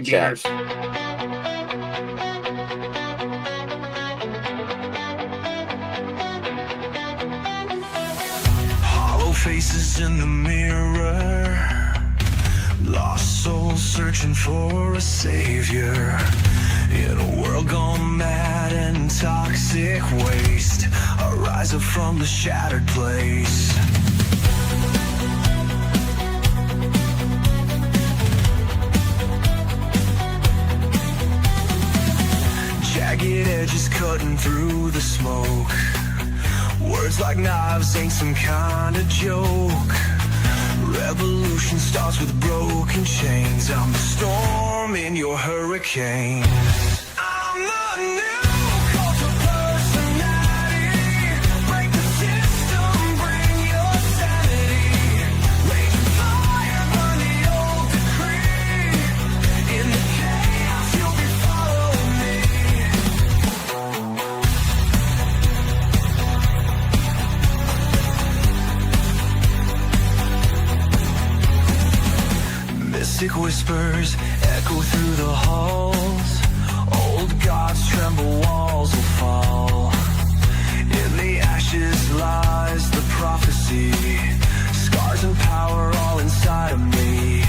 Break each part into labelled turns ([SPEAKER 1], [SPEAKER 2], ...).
[SPEAKER 1] Cheers.
[SPEAKER 2] Hollow faces in the mirror, lost souls searching for a savior. In a world gone mad and toxic waste, a rise up from the shattered place. Jagged edges cutting through the smoke. Words like knives ain't some kind of joke. Revolution starts with broken chains. I'm the storm in your hurricane. I'm the new cult of personality. Break the system, bring your sanity. Raging fire, burn the old decree. In the chaos, you'll be following me. Mystic whispers echo through the halls. Old gods tremble, walls will fall. In the ashes lies the prophecy. Scars and power all inside of me.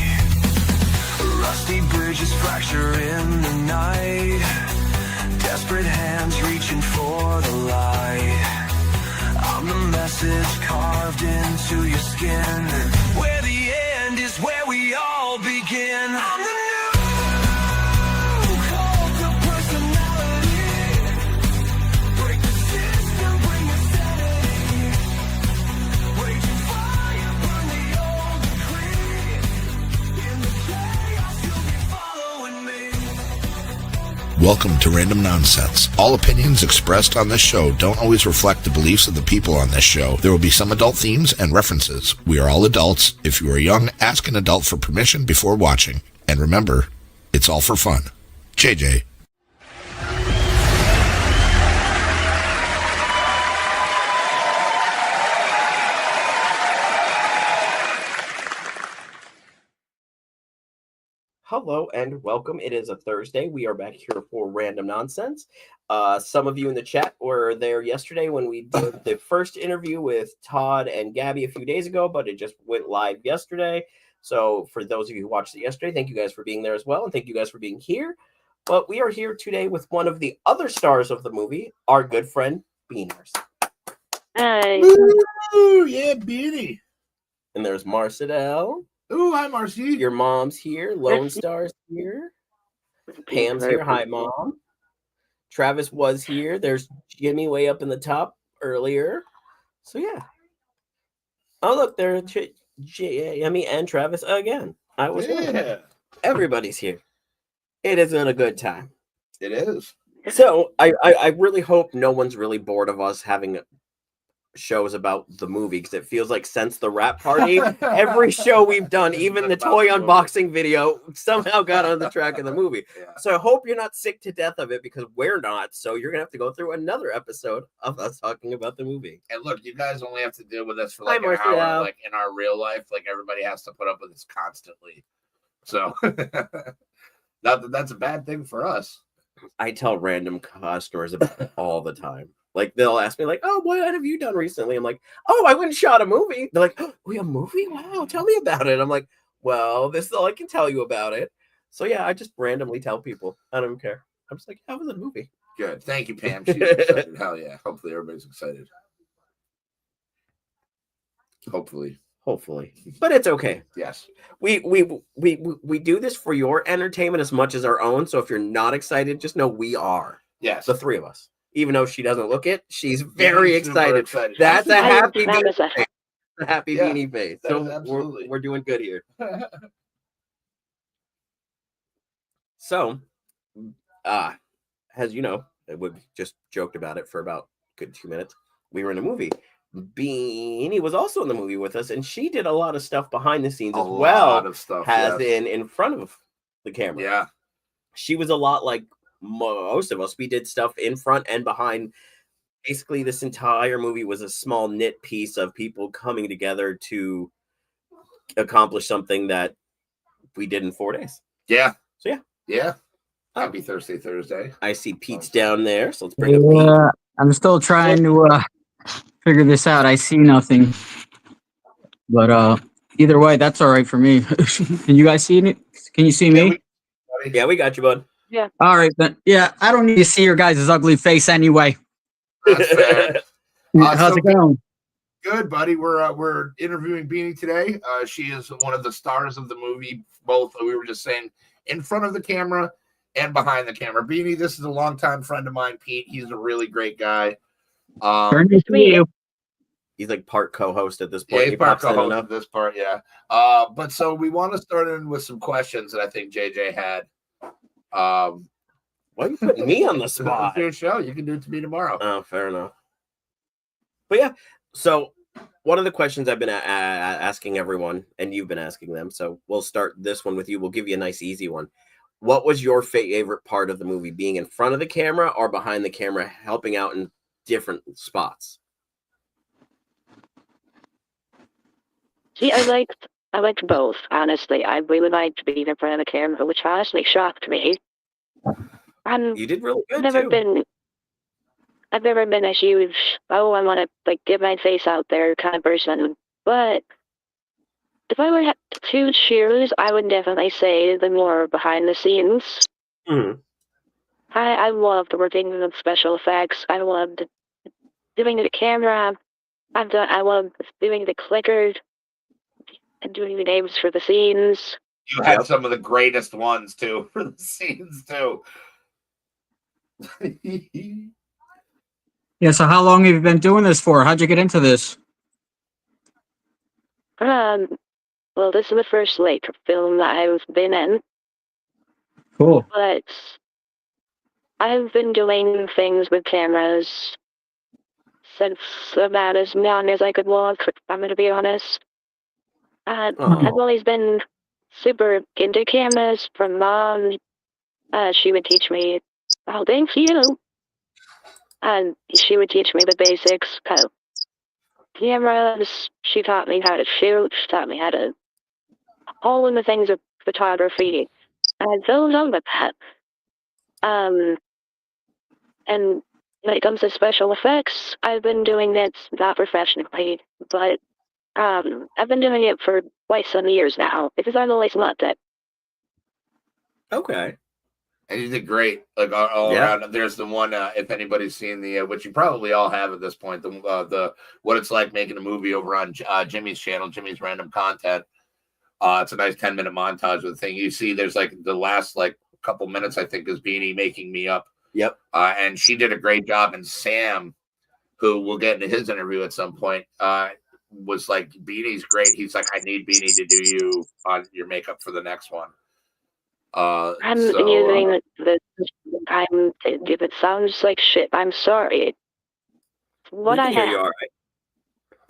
[SPEAKER 2] Rusty bridges fracture in the night. Desperate hands reaching for the light. I'm the message carved into your skin. Where the end is where we all begin. I'm the new cult of personality. Break the system, bring your sanity. Raging fire, burn the old decree. In the chaos, you'll be following me.
[SPEAKER 3] Welcome to Random Nonsense. All opinions expressed on this show don't always reflect the beliefs of the people on this show. There will be some adult themes and references. We are all adults. If you are young, ask an adult for permission before watching. And remember, it's all for fun. JJ.
[SPEAKER 1] Hello and welcome. It is a Thursday. We are back here for Random Nonsense. Some of you in the chat were there yesterday when we did the first interview with Todd and Gabby a few days ago, but it just went live yesterday. So for those of you who watched it yesterday, thank you guys for being there as well, and thank you guys for being here. But we are here today with one of the other stars of the movie, our good friend, Beaners.
[SPEAKER 4] Hi.
[SPEAKER 3] Ooh, yeah, Beanie.
[SPEAKER 1] And there's Marcel.
[SPEAKER 3] Ooh, hi, Marcy.
[SPEAKER 1] Your mom's here. Lone Star's here. Pam's here. Hi, Mom. Travis was here. There's Jimmy way up in the top earlier. So, yeah. Oh, look, there Jimmy and Travis again. I was wondering. Everybody's here. It has been a good time.
[SPEAKER 3] It is.
[SPEAKER 1] So, I really hope no one's really bored of us having shows about the movie, because it feels like since the wrap party, every show we've done, even the toy unboxing video, somehow got on the track of the movie. Yeah. So I hope you're not sick to death of it, because we're not. So you're gonna have to go through another episode of us talking about the movie.
[SPEAKER 5] And look, you guys only have to deal with us for like an hour. Like in our real life, like everybody has to put up with this constantly. So not that that's a bad thing for us.
[SPEAKER 1] I tell random customers about it all the time. Like, they'll ask me, like, oh, what have you done recently? I'm like, oh, I went and shot a movie. They're like, oh, a movie? Wow, tell me about it. I'm like, well, this is all I can tell you about it. So, yeah, I just randomly tell people. I don't care. I'm just like, how was the movie?
[SPEAKER 5] Good. Thank you, Pam. She's excited. Hell yeah. Hopefully everybody's excited. Hopefully.
[SPEAKER 1] But it's okay.
[SPEAKER 5] Yes.
[SPEAKER 1] We do this for your entertainment as much as our own. So if you're not excited, just know we are.
[SPEAKER 5] Yes.
[SPEAKER 1] The three of us. Even though she doesn't look it, she's very excited. That's a happy beanie face. A happy beanie face. So we're doing good here. So, as you know, we just joked about it for about a good 2 minutes. We were in a movie. Beanie was also in the movie with us, and she did a lot of stuff behind the scenes as well. In front of the camera.
[SPEAKER 5] Yeah.
[SPEAKER 1] She was a lot like most of us. We did stuff in front and behind. Basically, this entire movie was a small knit piece of people coming together to accomplish something that we did in 4 days.
[SPEAKER 5] Yeah.
[SPEAKER 1] So yeah,
[SPEAKER 5] Yeah. Happy Thursday.
[SPEAKER 1] I see Pete's down there, so let's bring up Pete.
[SPEAKER 6] Yeah, I'm still trying to figure this out. I see nothing, but either way, that's all right for me. Can you guys see it? Can you see me?
[SPEAKER 1] Yeah, we got you, bud.
[SPEAKER 4] Yeah.
[SPEAKER 6] All right, then. Yeah, I don't need to see your guys' ugly face anyway.
[SPEAKER 5] That's fair.
[SPEAKER 6] How's it going?
[SPEAKER 5] Good, buddy. We're interviewing Beanie today. She is one of the stars of the movie. Both we were just saying in front of the camera and behind the camera. Beanie, this is a longtime friend of mine, Pete. He's a really great guy.
[SPEAKER 1] He's like part co-host at this
[SPEAKER 5] Yeah,
[SPEAKER 1] point.
[SPEAKER 5] he's part co-host at this part. Yeah. But so we want to start in with some questions that I think JJ had.
[SPEAKER 1] Why are you putting me on the spot?
[SPEAKER 5] It's your show. You can do it to me tomorrow.
[SPEAKER 1] Oh, fair enough. But yeah, so one of the questions I've been asking everyone, and you've been asking them, so we'll start this one with you. We'll give you a nice, easy one. What was your favorite part of the movie? Being in front of the camera or behind the camera, helping out in different spots?
[SPEAKER 4] See, I liked both, honestly. I really liked being in front of the camera, which honestly shocked me.
[SPEAKER 1] You did really good,
[SPEAKER 4] I've never been a huge, I want to, like, get my face out there kind of person. But if I were to choose, I would definitely say the more behind the scenes.
[SPEAKER 1] Mm-hmm.
[SPEAKER 4] I loved working with special effects. I loved doing the camera. I loved doing the clicker and doing the names for the scenes.
[SPEAKER 5] You had some of the greatest ones too for the scenes too.
[SPEAKER 6] Yeah, so how long have you been doing this for? How'd you get into this?
[SPEAKER 4] Well, this is the first film that I've been in.
[SPEAKER 6] Cool.
[SPEAKER 4] But I've been doing things with cameras since about as young as I could walk, I'm going to be honest. I've always been super into cameras from Mom. She would teach me, oh, thank you. And she would teach me the basics, kind of cameras. She taught me how to shoot. She taught me how to all of the things of photography. And I fell in love with that. And when it comes to special effects, I've been doing it not professionally, but I've been doing it for quite some years now because I've always loved it.
[SPEAKER 1] Okay.
[SPEAKER 5] And you did great, like all around. There's the one, if anybody's seen the, which you probably all have at this point, the what it's like making a movie over on Jimmy's channel, Jimmy's Random Content. It's a nice 10-minute montage with the thing. You see, there's like the last like couple minutes, I think, is Beanie making me up.
[SPEAKER 1] Yep.
[SPEAKER 5] And she did a great job. And Sam, who we'll get into his interview at some point, was like, Beanie's great. He's like, I need Beanie to do you on your makeup for the next one.
[SPEAKER 4] I'm using if it sounds like shit, I'm sorry. What I have.
[SPEAKER 1] You all right.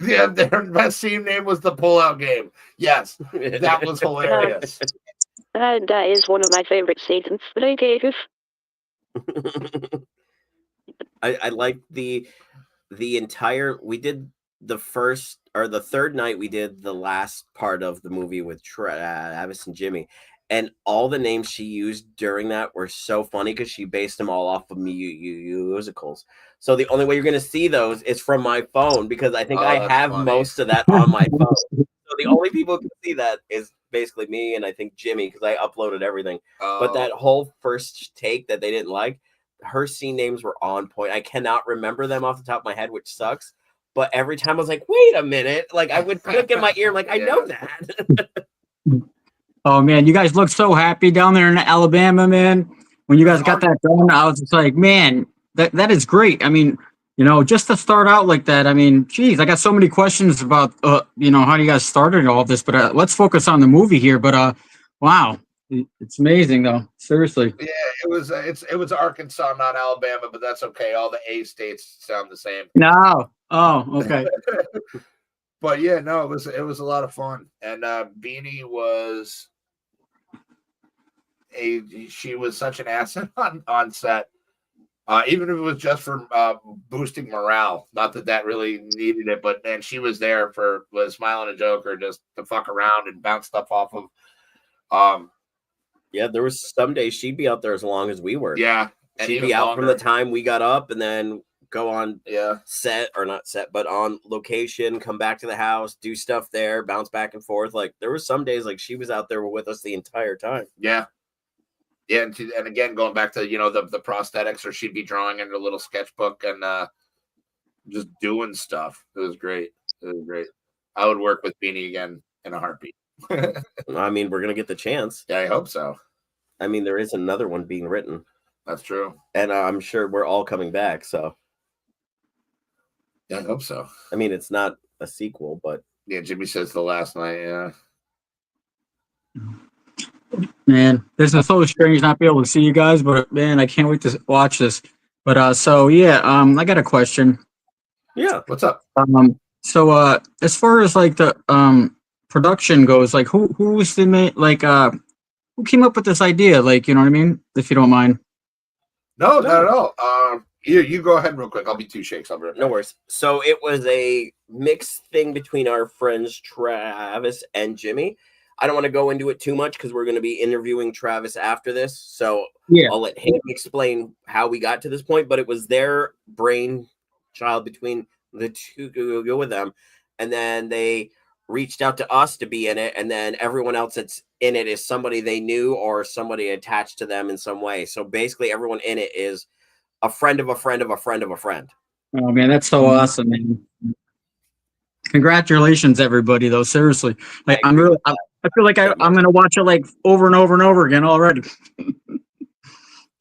[SPEAKER 5] Yeah, their best team name was the Pullout Game. Yes, that was hilarious.
[SPEAKER 4] That is one of my favorite seasons. But I gave.
[SPEAKER 1] I like the entire. We did the first or the third night. We did the last part of the movie with Travis and Jimmy. And all the names she used during that were so funny because she based them all off of musicals. So the only way you're going to see those is from my phone because I think I have most of that on my phone. So the only people who can see that is basically me and I think Jimmy because I uploaded everything. But that whole first take that they didn't like, her scene names were on point. I cannot remember them off the top of my head, which sucks. But every time I was like, wait a minute. Like I would click in my ear like, I know that.
[SPEAKER 6] Oh man, you guys look so happy down there in Alabama, man. When you guys got that done, I was just like, man, that is great. I mean, just to start out like that. I mean, geez, I got so many questions about, how you guys started all this. But let's focus on the movie here. But wow, it's amazing though. Seriously.
[SPEAKER 5] Yeah, it was Arkansas, not Alabama, but that's okay. All the A states sound the same.
[SPEAKER 6] No. Oh, okay.
[SPEAKER 5] But yeah, no, it was a lot of fun, and Beanie was she was such an asset on set, even if it was just for boosting morale. Not that really needed it, but man, she was there was smiling a joke or just to fuck around and bounce stuff off of.
[SPEAKER 1] Yeah, there was some days she'd be out there as long as we were.
[SPEAKER 5] Yeah.
[SPEAKER 1] She'd be out from the time we got up and then go on set, or not set, but on location, come back to the house, do stuff there, bounce back and forth. Like there were some days like she was out there with us the entire time.
[SPEAKER 5] Yeah. Yeah, and again, going back to, the prosthetics, or she'd be drawing in her little sketchbook and just doing stuff. It was great. I would work with Beanie again in a heartbeat.
[SPEAKER 1] I mean, we're going to get the chance.
[SPEAKER 5] Yeah, I hope so.
[SPEAKER 1] I mean, there is another one being written.
[SPEAKER 5] That's true.
[SPEAKER 1] And I'm sure we're all coming back, so.
[SPEAKER 5] Yeah, I hope so.
[SPEAKER 1] I mean, it's not a sequel, but.
[SPEAKER 5] Yeah, Jimmy says the last night, yeah.
[SPEAKER 6] Man, this is so strange not be able to see you guys, but man, I can't wait to watch this. But so yeah, I got a question.
[SPEAKER 1] Yeah,
[SPEAKER 5] what's up?
[SPEAKER 6] So as far as like the production goes, like who was the who came up with this idea? Like, you know what I mean? If you don't mind.
[SPEAKER 5] No, not at all. You go ahead real quick. I'll be 2 shakes. I'll be right back.
[SPEAKER 1] No worries. So it was a mixed thing between our friends Travis and Jimmy. I don't want to go into it too much because we're going to be interviewing Travis after this. So I'll let him explain how we got to this point. But it was their brainchild between the two to go with them. And then they reached out to us to be in it. And then everyone else that's in it is somebody they knew or somebody attached to them in some way. So basically everyone in it is a friend of a friend of a friend of a friend.
[SPEAKER 6] Oh man, that's so awesome, man. Congratulations, everybody, though. Seriously. Like I feel like I'm gonna watch it like over and over and over again already.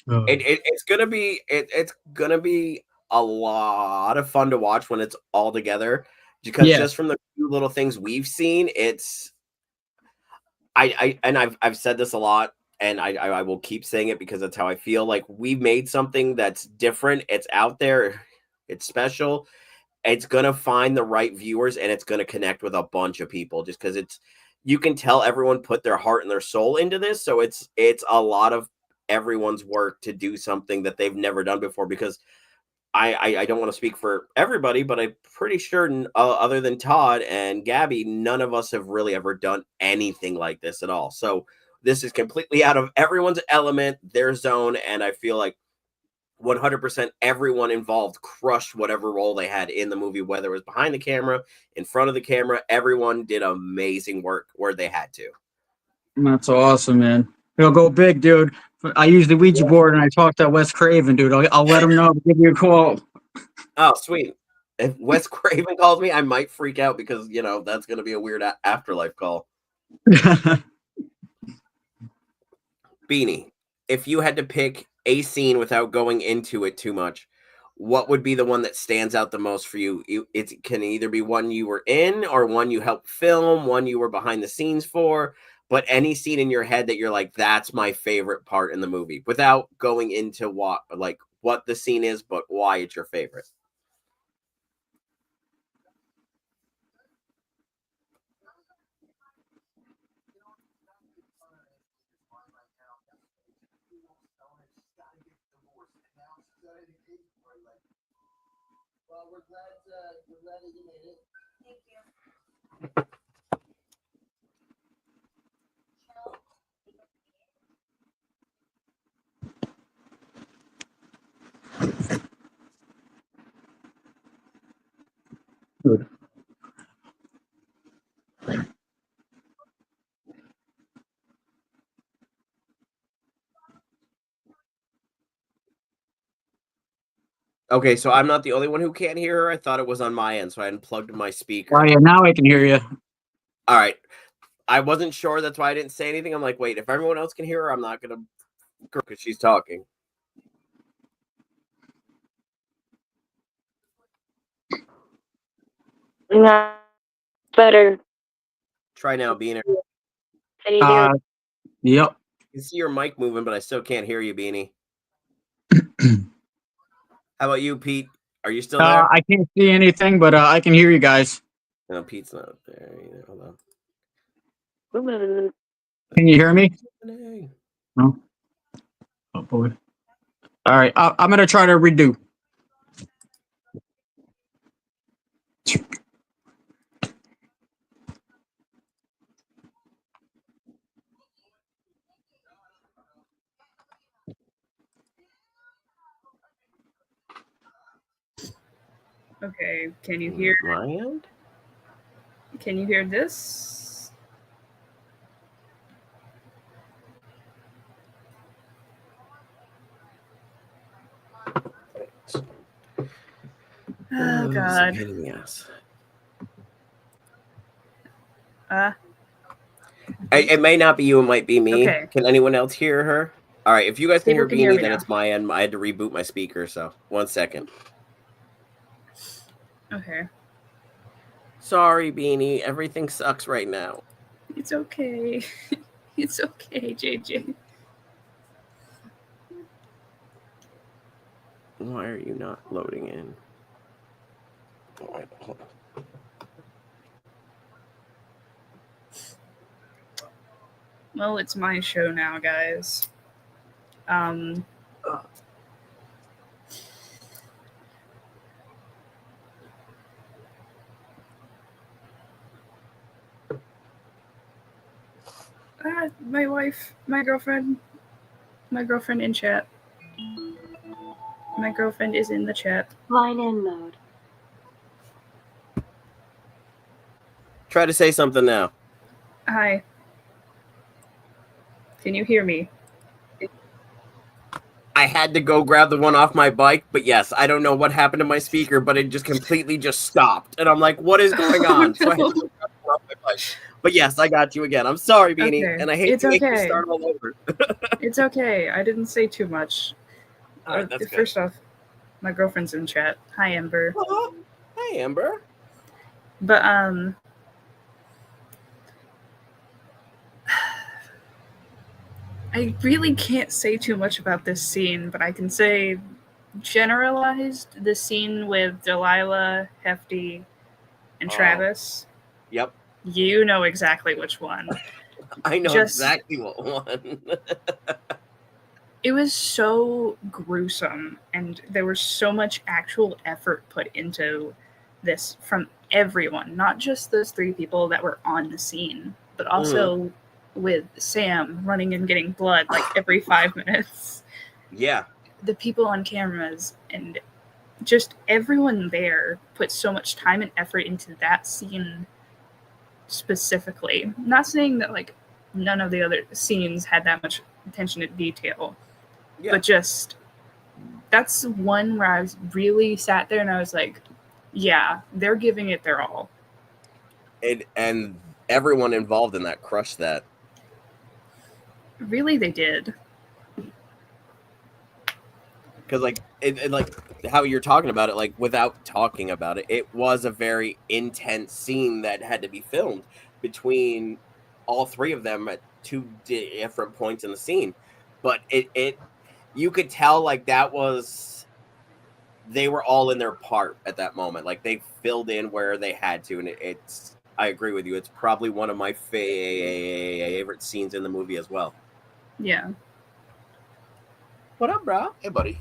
[SPEAKER 1] It's gonna be a lot of fun to watch when it's all together. Because just from the few little things we've seen, it's I've said this a lot, and I will keep saying it because that's how I feel. Like we've made something that's different. It's out there. It's special. It's gonna find the right viewers, and it's gonna connect with a bunch of people. Just because you can tell everyone put their heart and their soul into this. So it's a lot of everyone's work to do something that they've never done before. Because I don't want to speak for everybody, but I'm pretty sure other than Todd and Gabby, none of us have really ever done anything like this at all. So this is completely out of everyone's element, their zone, and I feel like 100% everyone involved crushed whatever role they had in the movie, whether it was behind the camera, in front of the camera. Everyone did amazing work where they had to.
[SPEAKER 6] That's awesome, man. It'll go big, dude. I use the Ouija board and I talk to Wes Craven, dude. I'll let him know to give you a call.
[SPEAKER 1] Oh, sweet. If Wes Craven calls me, I might freak out because, that's going to be a weird afterlife call. Beanie, if you had to pick a scene without going into it too much, what would be the one that stands out the most for you? It can either be one you were in or one you helped film, one you were behind the scenes for, but any scene in your head that you're like, that's my favorite part in the movie, without going into what the scene is, but why it's your favorite.
[SPEAKER 7] Well, we're glad that you made it. Thank you.
[SPEAKER 6] Good.
[SPEAKER 1] Okay, so I'm not the only one who can't hear her. I thought it was on my end, so I unplugged my speaker.
[SPEAKER 6] Oh, yeah, now I can hear you.
[SPEAKER 1] All right. I wasn't sure. That's why I didn't say anything. I'm like, wait, if everyone else can hear her, I'm not going to because she's talking.
[SPEAKER 4] Not better.
[SPEAKER 1] Try now, Beanie.
[SPEAKER 6] Yep.
[SPEAKER 1] I can see your mic moving, but I still can't hear you, Beanie. How about you, Pete? Are you still there?
[SPEAKER 6] I can't see anything, but I can hear you guys.
[SPEAKER 1] No, Pete's not there either. Hold
[SPEAKER 4] on.
[SPEAKER 6] Can you hear me? No. Oh boy. All right, I'm gonna try to redo.
[SPEAKER 8] Okay, can you hear?
[SPEAKER 1] My end?
[SPEAKER 8] Can you hear this? Oh God.
[SPEAKER 1] It's a pain in the ass. It may not be you, it might be me.
[SPEAKER 8] Okay.
[SPEAKER 1] Can anyone else hear her? All right, if you guys can
[SPEAKER 8] People
[SPEAKER 1] hear
[SPEAKER 8] can hear
[SPEAKER 1] Beanie,
[SPEAKER 8] me
[SPEAKER 1] then
[SPEAKER 8] now.
[SPEAKER 1] it's my end. I had to reboot my speaker, so 1 second.
[SPEAKER 8] Okay.
[SPEAKER 1] Sorry, Beanie. Everything sucks right now.
[SPEAKER 8] It's okay. It's okay, JJ.
[SPEAKER 1] Why are you not loading in? All right, hold on.
[SPEAKER 8] Well, it's my show now, guys. My wife, my girlfriend in chat. My girlfriend is in the chat.
[SPEAKER 4] Line in mode.
[SPEAKER 1] Try to say something now.
[SPEAKER 8] Hi. Can you hear me?
[SPEAKER 1] I had to go grab the one off my bike, but yes, I don't know what happened to my speaker, but it just completely just stopped. And I'm like, what is going on? So I had to go grab the one off my bike. But yes, I got you again. I'm sorry, Beanie.
[SPEAKER 8] Okay.
[SPEAKER 1] And I hate
[SPEAKER 8] It's
[SPEAKER 1] to make you
[SPEAKER 8] okay.
[SPEAKER 1] start all over.
[SPEAKER 8] It's okay. I didn't say too much.
[SPEAKER 1] All right, that's good.
[SPEAKER 8] First off, my girlfriend's in chat. Hi, Ember.
[SPEAKER 1] Oh, hey, Amber.
[SPEAKER 8] But I really can't say too much about this scene, but I can say generalized the scene with Delilah, Hefty, and Travis.
[SPEAKER 1] Yep.
[SPEAKER 8] You know exactly which one.
[SPEAKER 1] I know exactly what one.
[SPEAKER 8] It was so gruesome, and there was so much actual effort put into this from everyone, not just those 3 people that were on the scene, but also with Sam running and getting blood like every 5 minutes.
[SPEAKER 1] Yeah.
[SPEAKER 8] The people on cameras and just everyone there put so much time and effort into that scene specifically. Not saying that like none of the other scenes had that much attention to detail, but just that's one where I was really sat there and I was like, yeah, they're giving it their all.
[SPEAKER 1] And everyone involved in that crushed that.
[SPEAKER 8] Really, they did.
[SPEAKER 1] Because like it like how you're talking about it, like without talking about it, it was a very intense scene that had to be filmed between all 3 of them at 2 different points in the scene. But it you could tell like that was they were all in their part at that moment. Like they filled in where they had to, and it's I agree with you. It's probably one of my favorite scenes in the movie as well.
[SPEAKER 8] Yeah.
[SPEAKER 1] What up, bro?
[SPEAKER 5] Hey, buddy.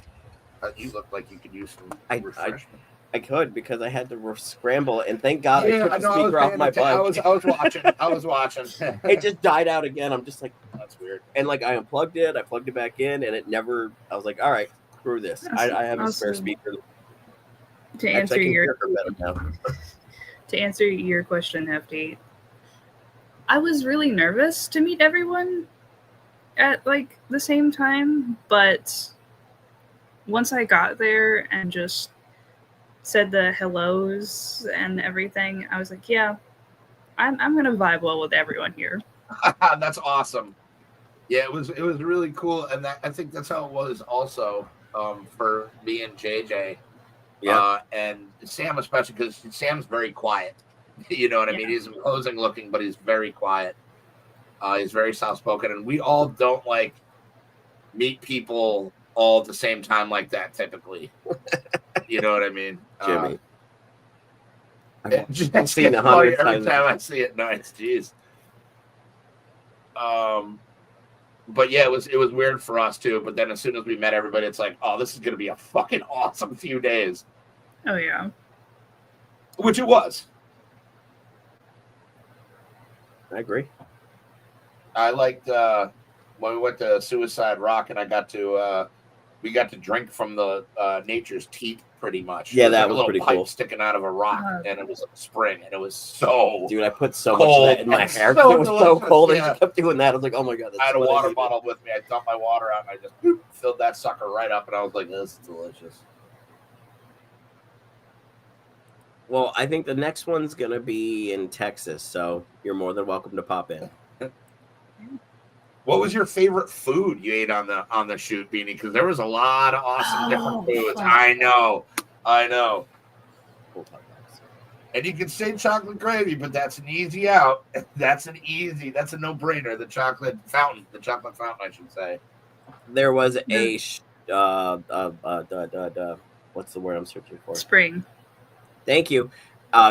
[SPEAKER 5] You look like you could use some refreshment.
[SPEAKER 1] I could because I had to scramble, and thank God I took the
[SPEAKER 5] know,
[SPEAKER 1] speaker off my bike.
[SPEAKER 5] I was watching. I was watching.
[SPEAKER 1] It just died out again. I'm just like, oh, that's weird. And like I unplugged it, I plugged it back in, and it never. I was like, all right, screw this. I have a spare speaker.
[SPEAKER 8] To answer your question, Hefty, I was really nervous to meet everyone at like the same time, but once I got there and just said the hellos and everything, I was like, yeah, I'm gonna vibe well with everyone here.
[SPEAKER 5] That's awesome. Yeah, it was really cool, and I think that's how it was also for me and JJ. Yeah, and Sam especially because Sam's very quiet. You know what I mean? He's imposing looking, but he's very quiet. He's very soft spoken, and we all don't like meet people all at the same time like that typically. You know what I mean?
[SPEAKER 1] Jimmy.
[SPEAKER 5] I've seen 100 times. Every time I see it, nice. Jeez. But yeah, it was weird for us too. But then as soon as we met everybody, it's like, oh, this is gonna be a fucking awesome few days.
[SPEAKER 8] Oh yeah.
[SPEAKER 5] Which it was.
[SPEAKER 1] I agree.
[SPEAKER 5] I liked when we went to Suicide Rock and I got to we got to drink from the nature's teat pretty much.
[SPEAKER 1] Yeah,
[SPEAKER 5] It
[SPEAKER 1] that
[SPEAKER 5] like
[SPEAKER 1] was
[SPEAKER 5] a little
[SPEAKER 1] pretty
[SPEAKER 5] pipe
[SPEAKER 1] cool.
[SPEAKER 5] sticking out of a rock, and it was a spring, and it was so
[SPEAKER 1] Dude, I put so
[SPEAKER 5] cold.
[SPEAKER 1] much of that in my
[SPEAKER 5] It's
[SPEAKER 1] hair because
[SPEAKER 5] so
[SPEAKER 1] it was so
[SPEAKER 5] delicious,
[SPEAKER 1] cold.
[SPEAKER 5] yeah.
[SPEAKER 1] I just kept doing that. I was like, oh my god, that's
[SPEAKER 5] I had a
[SPEAKER 1] what
[SPEAKER 5] water
[SPEAKER 1] needed.
[SPEAKER 5] bottle with me. I dumped my water out, and I just boop, filled that sucker right up, and I was like, this is delicious.
[SPEAKER 1] Well, I think the next one's gonna be in Texas, so you're more than welcome to pop in.
[SPEAKER 5] What was your favorite food you ate on the shoot, Beanie? Because there was a lot of awesome different foods.
[SPEAKER 8] fuck.
[SPEAKER 5] I know.
[SPEAKER 1] We'll talk about this.
[SPEAKER 5] And you can say chocolate gravy, but that's an easy out. That's a no-brainer. The chocolate fountain, I should say.
[SPEAKER 1] There was a what's the word I'm searching for?
[SPEAKER 8] Spring.
[SPEAKER 1] Thank you.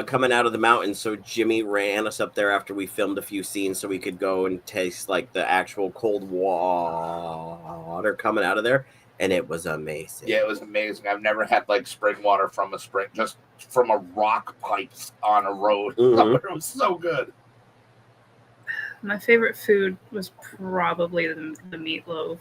[SPEAKER 1] Coming out of the mountains, so Jimmy ran us up there after we filmed a few scenes, so we could go and taste like the actual cold water coming out of there, and it was amazing.
[SPEAKER 5] Yeah, it was amazing. I've never had like spring water from a spring, just from a rock pipes on a road.
[SPEAKER 1] Mhm.
[SPEAKER 5] It was so good.
[SPEAKER 8] My favorite food was probably the meatloaf.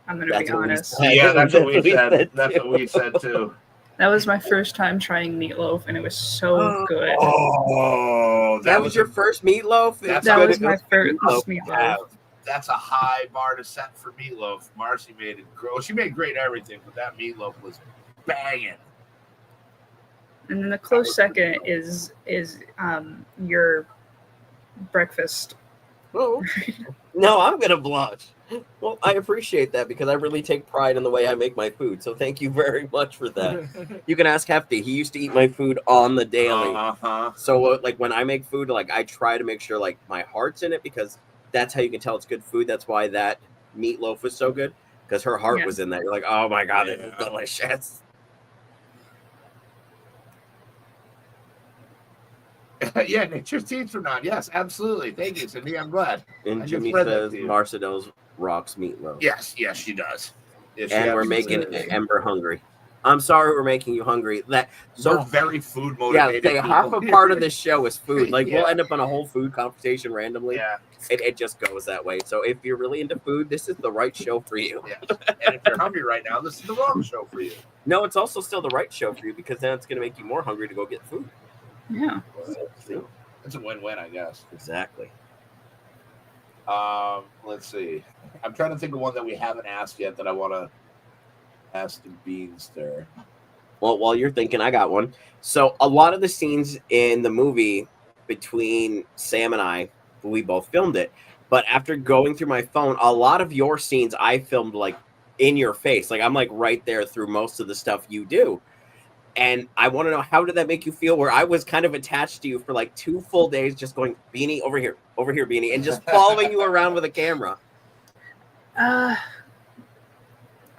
[SPEAKER 8] I'm gonna
[SPEAKER 1] That's
[SPEAKER 8] be
[SPEAKER 1] what we
[SPEAKER 8] honest.
[SPEAKER 1] said.
[SPEAKER 5] Yeah, that's what we
[SPEAKER 1] That's
[SPEAKER 5] said.
[SPEAKER 1] what we said,
[SPEAKER 5] That's
[SPEAKER 1] too.
[SPEAKER 5] what we said too.
[SPEAKER 8] That was my first time trying meatloaf, and it was so good.
[SPEAKER 5] Oh,
[SPEAKER 1] That was your first meatloaf?
[SPEAKER 5] That's
[SPEAKER 8] That
[SPEAKER 5] good.
[SPEAKER 8] was my first
[SPEAKER 1] meatloaf.
[SPEAKER 8] meatloaf.
[SPEAKER 5] That's a high bar to set for meatloaf. Marcy made it. She made great everything, but that meatloaf was banging.
[SPEAKER 8] And then the close second is your breakfast.
[SPEAKER 1] Oh. No, I'm gonna blush. Well, I appreciate that because I really take pride in the way I make my food. So thank you very much for that. You can ask Hefty. He used to eat my food on the daily. So like when I make food, like I try to make sure like my heart's in it because that's how you can tell it's good food. That's why that meatloaf was so good because her heart was in that. You're like, oh my god, this is delicious.
[SPEAKER 5] Yeah, nature's teeth are not. Yes, absolutely. Thank you, Cindy. I'm glad.
[SPEAKER 1] And
[SPEAKER 5] I just
[SPEAKER 1] Jimmy
[SPEAKER 5] read that
[SPEAKER 1] says
[SPEAKER 5] to you.
[SPEAKER 1] Marcedel's rocks meatloaf.
[SPEAKER 5] Yes, she does. Yes, she
[SPEAKER 1] And we're
[SPEAKER 5] absolutely
[SPEAKER 1] making
[SPEAKER 5] does.
[SPEAKER 1] Ember hungry. I'm sorry we're making you hungry. We're
[SPEAKER 5] very food
[SPEAKER 1] Yeah,
[SPEAKER 5] motivated.
[SPEAKER 1] half a part of this show is food. Like
[SPEAKER 5] Yeah.
[SPEAKER 1] we'll end up on a whole food conversation randomly.
[SPEAKER 5] Yeah.
[SPEAKER 1] It just goes that way. So if you're really into food, this is the right show for you.
[SPEAKER 5] Yeah. And if you're hungry right now, this is the wrong show for you.
[SPEAKER 1] No, it's also still the right show for you because then it's going to make you more hungry to go get food.
[SPEAKER 8] Yeah.
[SPEAKER 5] It's a win-win, I guess.
[SPEAKER 1] Exactly.
[SPEAKER 5] Let's see. I'm trying to think of one that we haven't asked yet that I want to ask the Beanster.
[SPEAKER 1] Well, while you're thinking, I got one. So a lot of the scenes in the movie between Sam and I, we both filmed it. But after going through my phone, a lot of your scenes I filmed like in your face. Like I'm like right there through most of the stuff you do. And I want to know, how did that make you feel where I was kind of attached to you for like 2 full days, just going, Beanie, over here, Beanie, and just following you around with a camera?
[SPEAKER 8] I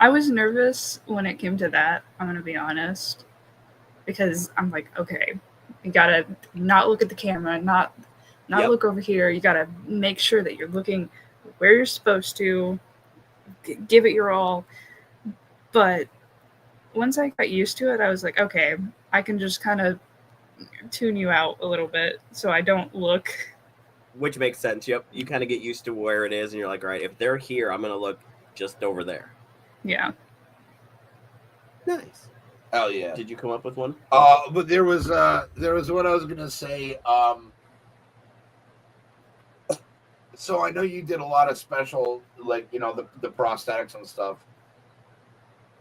[SPEAKER 8] was nervous when it came to that, I'm going to be honest, because I'm like, okay, you got to not look at the camera, not look over here. You got to make sure that you're looking where you're supposed to, give it your all. But once I got used to it, I was like, okay, I can just kind of tune you out a little bit so I don't look.
[SPEAKER 1] Which makes sense. Yep. You kind of get used to where it is and you're like, all right, if they're here, I'm going to look just over there.
[SPEAKER 8] Yeah.
[SPEAKER 1] Nice.
[SPEAKER 5] Hell yeah.
[SPEAKER 1] Did you come up with one?
[SPEAKER 5] But there was what I was going to say. So I know you did a lot of special, like, you know, the prosthetics and stuff.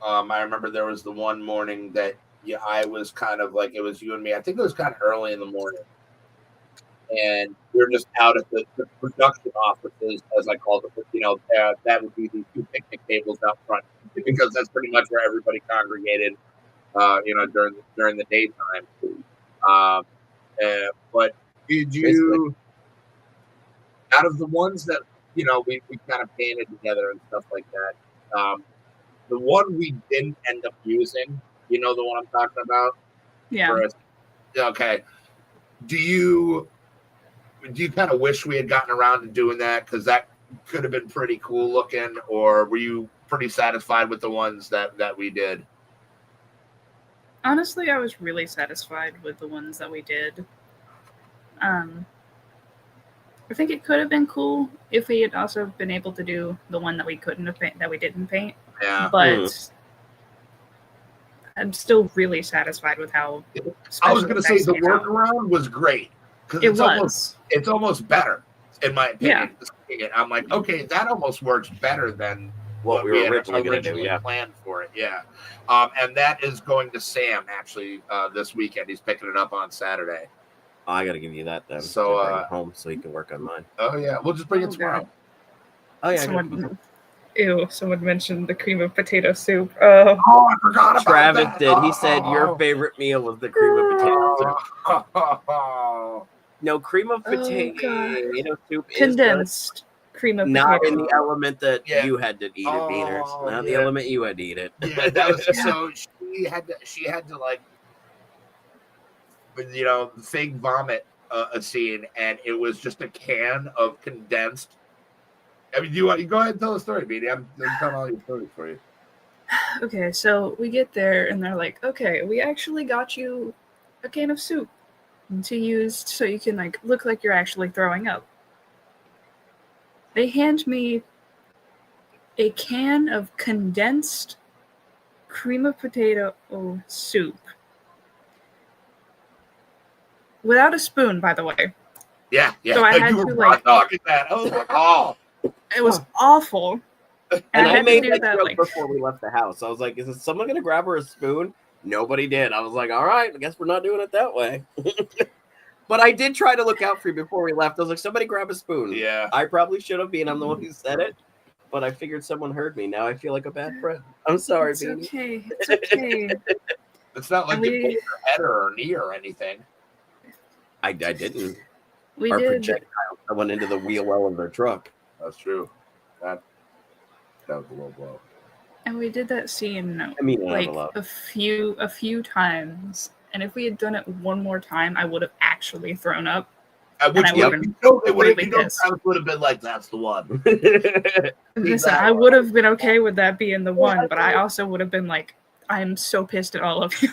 [SPEAKER 5] I remember there was the one morning that I was kind of like, it was you and me. I think it was kind of early in the morning. And we were just out at the production offices, as I called it. You know, that would be the 2 picnic tables out front, because that's pretty much where everybody congregated, you know, during the daytime. But did you, out of the ones that, you know, we kind of painted together and stuff like that, the one we didn't end up using, you know, the one I'm talking about?
[SPEAKER 8] Yeah.
[SPEAKER 5] Okay. Do you kind of wish we had gotten around to doing that? Because that could have been pretty cool looking, or were you pretty satisfied with the ones that we did?
[SPEAKER 8] Honestly, I was really satisfied with the ones that we did. I think it could have been cool if we had also been able to do the one that we couldn't have that we didn't paint.
[SPEAKER 5] Yeah.
[SPEAKER 8] but I'm still really satisfied with how.
[SPEAKER 5] I was going to say the
[SPEAKER 8] special effects came out.
[SPEAKER 5] workaround was great because
[SPEAKER 8] It
[SPEAKER 5] it's almost better in my opinion.
[SPEAKER 8] Yeah.
[SPEAKER 5] I'm like, okay, that almost works better than
[SPEAKER 1] what we were
[SPEAKER 5] had
[SPEAKER 1] originally going to do. Yeah.
[SPEAKER 5] planned for it. Yeah. And that is going to Sam actually this weekend. He's picking it up on Saturday.
[SPEAKER 1] Oh, I got to give you that then.
[SPEAKER 5] So
[SPEAKER 1] bring it home so you can work on mine.
[SPEAKER 5] Oh yeah, we'll just bring it tomorrow.
[SPEAKER 1] Oh yeah.
[SPEAKER 8] Someone mentioned the cream of potato soup.
[SPEAKER 5] I forgot about
[SPEAKER 1] Travis
[SPEAKER 5] that.
[SPEAKER 1] did. He said your favorite meal was the cream of potato soup. No, cream of potato soup
[SPEAKER 8] condensed
[SPEAKER 1] is
[SPEAKER 8] cream of
[SPEAKER 1] not
[SPEAKER 8] potato.
[SPEAKER 1] in the element that you had to eat it, Beaners. Not the element you had to eat it.
[SPEAKER 5] Yeah, that was so she had to like, you know, fake vomit a scene, and it was just a can of condensed. I mean, you go ahead and tell the story, Beanie. I'm telling all your stories for you.
[SPEAKER 8] Okay, so we get there, and they're like, "Okay, we actually got you a can of soup to use so you can like look like you're actually throwing up." They hand me a can of condensed cream of potato soup without a spoon, by the way.
[SPEAKER 5] Yeah.
[SPEAKER 8] So I had to like
[SPEAKER 5] talking that. I was like, oh,
[SPEAKER 8] it was awful.
[SPEAKER 1] And I made that joke
[SPEAKER 8] like
[SPEAKER 1] before we left the house. I was like, is someone going to grab her a spoon? Nobody did. I was like, all right, I guess we're not doing it that way. But I did try to look out for you before we left. I was like, somebody grab a spoon.
[SPEAKER 5] Yeah.
[SPEAKER 1] I probably should have been. I'm the one who said it. But I figured someone heard me. Now I feel like a bad friend. I'm sorry,
[SPEAKER 8] it's
[SPEAKER 1] Beanie.
[SPEAKER 8] Okay. It's okay.
[SPEAKER 5] It's not like you pulled your head or knee or anything.
[SPEAKER 1] I didn't.
[SPEAKER 8] We
[SPEAKER 1] Our
[SPEAKER 8] did.
[SPEAKER 1] projectile went into the wheel well of their truck.
[SPEAKER 5] That's true. That was a low blow.
[SPEAKER 8] And we did that scene like a few times. And if we had done it one more time, I would have actually thrown up.
[SPEAKER 5] It would have been like, that's the one.
[SPEAKER 8] Listen, I would have been okay with that being the one, but I also would have been like, I'm so pissed at all of you.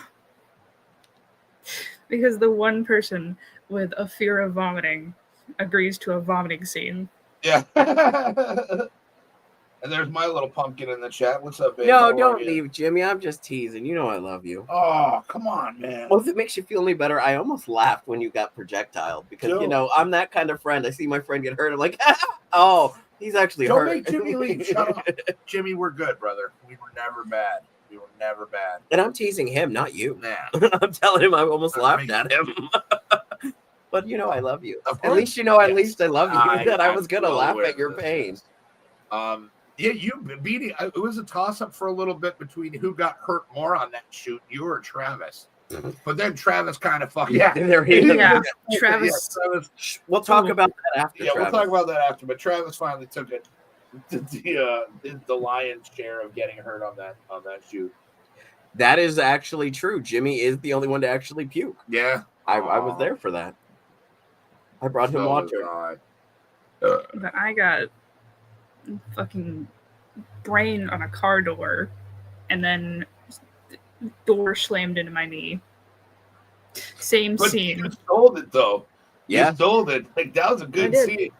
[SPEAKER 8] Because the one person with a fear of vomiting agrees to a vomiting scene.
[SPEAKER 5] Yeah. And there's my little pumpkin in the chat. What's up, baby?
[SPEAKER 1] No, don't leave, Jimmy. I'm just teasing. You know I love you.
[SPEAKER 5] Oh, come on, man.
[SPEAKER 1] Well, if it makes you feel any better, I almost laughed when you got projectiled because, you know, I'm that kind of friend. I see my friend get hurt. I'm like, oh, he's actually hurt.
[SPEAKER 5] Don't make Jimmy leave. Shut up. Jimmy, we're good, brother. We were never bad. And
[SPEAKER 1] I'm teasing him, not you.
[SPEAKER 5] Nah.
[SPEAKER 1] I'm telling him I almost laughed at him. But, you know, I love you. At least you know, at least I love you. That I was going to laugh at your pain.
[SPEAKER 5] Yeah, Beanie, it was a toss-up for a little bit between who got hurt more on that shoot, you or Travis. But then Travis kind of fucked.
[SPEAKER 8] Yeah, Travis.
[SPEAKER 1] We'll talk about that after.
[SPEAKER 5] Yeah, Travis. We'll talk about that after. But Travis finally took it the lion's share of getting hurt on that shoot.
[SPEAKER 1] That is actually true. Jimmy is the only one to actually puke.
[SPEAKER 5] Yeah,
[SPEAKER 1] I was there for that. I brought him water.
[SPEAKER 8] But I got fucking brain on a car door, and then door slammed into my knee. Same scene.
[SPEAKER 5] You sold it though.
[SPEAKER 1] Yeah,
[SPEAKER 5] you sold it. Like that was a good scene.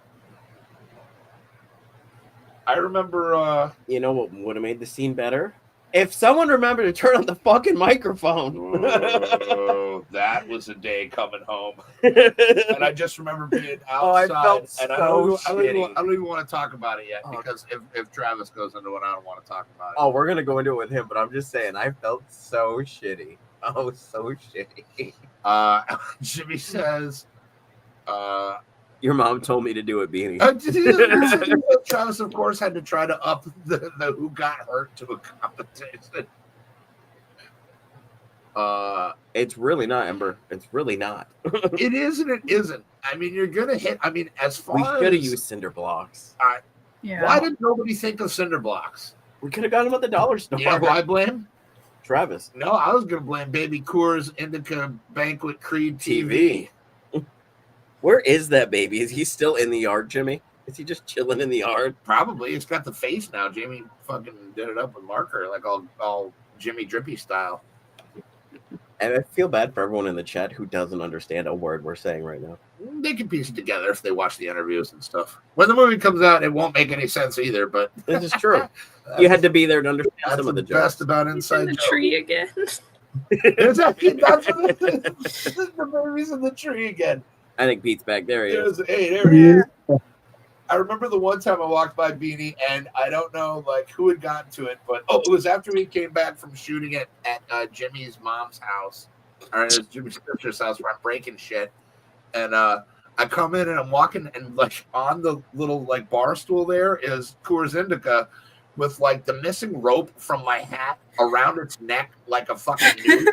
[SPEAKER 5] I remember.
[SPEAKER 1] You know what would have made the scene better? If someone remembered to turn on the fucking microphone.
[SPEAKER 5] Oh, that was a day coming home. And I just remember being outside.
[SPEAKER 1] I felt
[SPEAKER 5] and I don't even want to talk about it yet because if Travis goes into it, I don't want to talk about it.
[SPEAKER 1] Oh, we're going to go into it with him, but I'm just saying, I felt so shitty. Oh, so shitty.
[SPEAKER 5] Jimmy says,
[SPEAKER 1] your mom told me to do it, Beanie.
[SPEAKER 5] Travis, of course, had to try to up the who got hurt to a competition.
[SPEAKER 1] It's really not, Ember. It's really not.
[SPEAKER 5] It is and it isn't. I mean, you're gonna hit. I mean, as far
[SPEAKER 1] we
[SPEAKER 5] as
[SPEAKER 1] should have used cinder blocks.
[SPEAKER 5] Why did nobody think of cinder blocks?
[SPEAKER 1] We could have got them at the dollar store.
[SPEAKER 5] Yeah, who I blame?
[SPEAKER 1] Travis.
[SPEAKER 5] No, I was gonna blame Baby Coors Indica Banquet Creed TV.
[SPEAKER 1] Where is that baby? Is he still in the yard, Jimmy? Is he just chilling in the yard?
[SPEAKER 5] Probably. It's got the face now. Jamie fucking did it up with marker, like all Jimmy Drippy style.
[SPEAKER 1] And I feel bad for everyone in the chat who doesn't understand a word we're saying right now.
[SPEAKER 5] They can piece it together if they watch the interviews and stuff. When the movie comes out, it won't make any sense either. But
[SPEAKER 1] this is true. You had to be there to understand some of the jokes.
[SPEAKER 5] Best about Inside
[SPEAKER 8] in the tree again.
[SPEAKER 5] That's the baby's in the tree again.
[SPEAKER 1] I think Pete's back. There he is.
[SPEAKER 5] Hey, there he is. I remember the one time I walked by Beanie, and I don't know like who had gotten to it, but it was after we came back from shooting it at Jimmy's mom's house, or it was Jimmy's sister's house, where I'm breaking shit, and I come in and I'm walking, and like on the little like bar stool there is Coors Indica, with like the missing rope from my hat around its neck, like a fucking nude.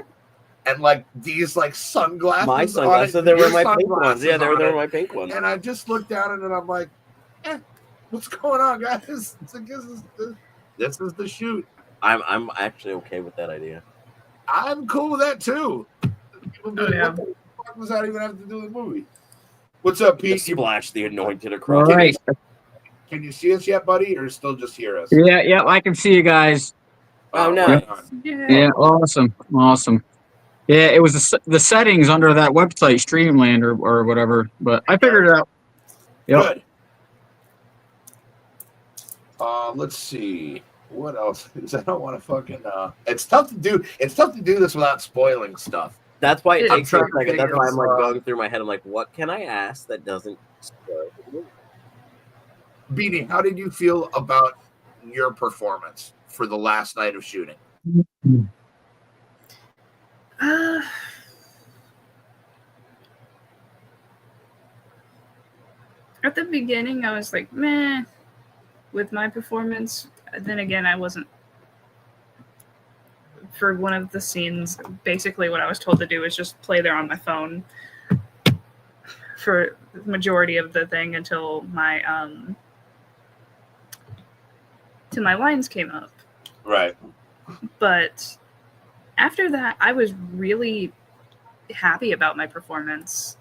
[SPEAKER 5] And like these like sunglasses.
[SPEAKER 1] My sunglasses, they were my pink ones. Yeah, they were my pink ones.
[SPEAKER 5] And I just looked down at it and I'm like, what's going on, guys? It's like, this is the shoot.
[SPEAKER 1] I'm actually okay with that idea.
[SPEAKER 5] I'm cool with that too. What the fuck does that even have to do with the movie? What's up, Pete?
[SPEAKER 1] Splash the Anointed across.
[SPEAKER 6] All right.
[SPEAKER 5] Can you see us yet, buddy, or still just hear us?
[SPEAKER 6] Yeah, I can see you guys.
[SPEAKER 1] Oh no.
[SPEAKER 5] Right
[SPEAKER 6] Yeah, awesome. Yeah, it was the settings under that website, Streamland or whatever, but I figured it out. Yep.
[SPEAKER 5] Good. Let's see. What else? I don't want to fucking. It's tough to do. It's tough to do this without spoiling stuff.
[SPEAKER 1] That's why it takes me a
[SPEAKER 5] trying to
[SPEAKER 1] second. That's why I'm like
[SPEAKER 5] figure
[SPEAKER 1] going through my head. I'm like, what can I ask that doesn't spoil the movie?
[SPEAKER 5] Beanie, how did you feel about your performance for the last night of shooting?
[SPEAKER 8] At the beginning, I was like, meh, with my performance. Then again, I wasn't. For one of the scenes, basically what I was told to do was just play there on my phone for the majority of the thing until my till my lines came up.
[SPEAKER 5] Right.
[SPEAKER 8] But after that, I was really happy about my performance.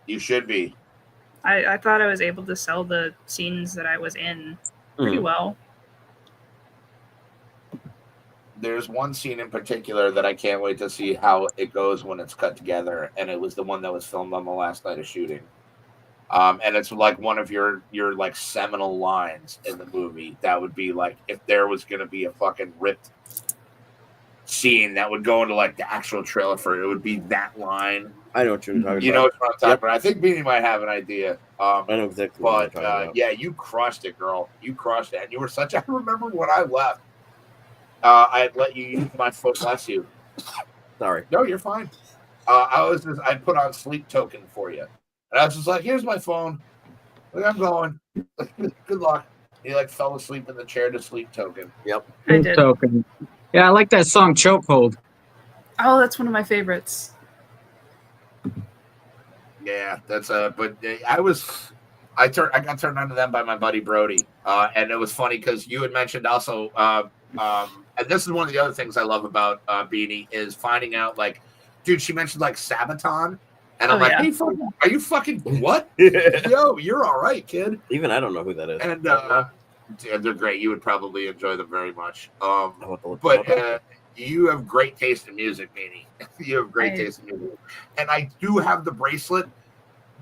[SPEAKER 5] You should be.
[SPEAKER 8] I thought I was able to sell the scenes that I was in pretty well.
[SPEAKER 5] There's one scene in particular that I can't wait to see how it goes when it's cut together, and it was the one that was filmed on the last night of shooting. And it's like one of your like seminal lines in the movie. That would be like if there was going to be a fucking ripped scene that would go into like the actual trailer for it, it would be that line.
[SPEAKER 1] I know what you're talking about.
[SPEAKER 5] You know what I'm talking about. I think Beanie might have an idea.
[SPEAKER 1] I know exactly what you're talking about.
[SPEAKER 5] Yeah, you crushed it, girl. You crushed it. And you were such a... I remember when I left, I had let you use my foot, bless you.
[SPEAKER 1] Sorry.
[SPEAKER 5] No, you're fine. I put on sleep token for you. And I was just like, here's my phone. Like, I'm going. Good luck. He like fell asleep in the chair to sleep token.
[SPEAKER 1] Yep.
[SPEAKER 8] I did.
[SPEAKER 6] Token. Yeah, I like that song Chokehold.
[SPEAKER 8] Oh, that's one of my favorites.
[SPEAKER 5] Yeah, that's but I got turned on to them by my buddy Brody, and it was funny because you had mentioned also, and this is one of the other things I love about Beanie is finding out like, dude, she mentioned like Sabaton, and I'm like,
[SPEAKER 8] yeah.
[SPEAKER 5] hey, are you fucking what? Yo, you're all right, kid.
[SPEAKER 1] Even I don't know who that is.
[SPEAKER 5] And they're great. You would probably enjoy them very much. But you have great taste in music, Beanie. You have great taste in music. And I do have the bracelet.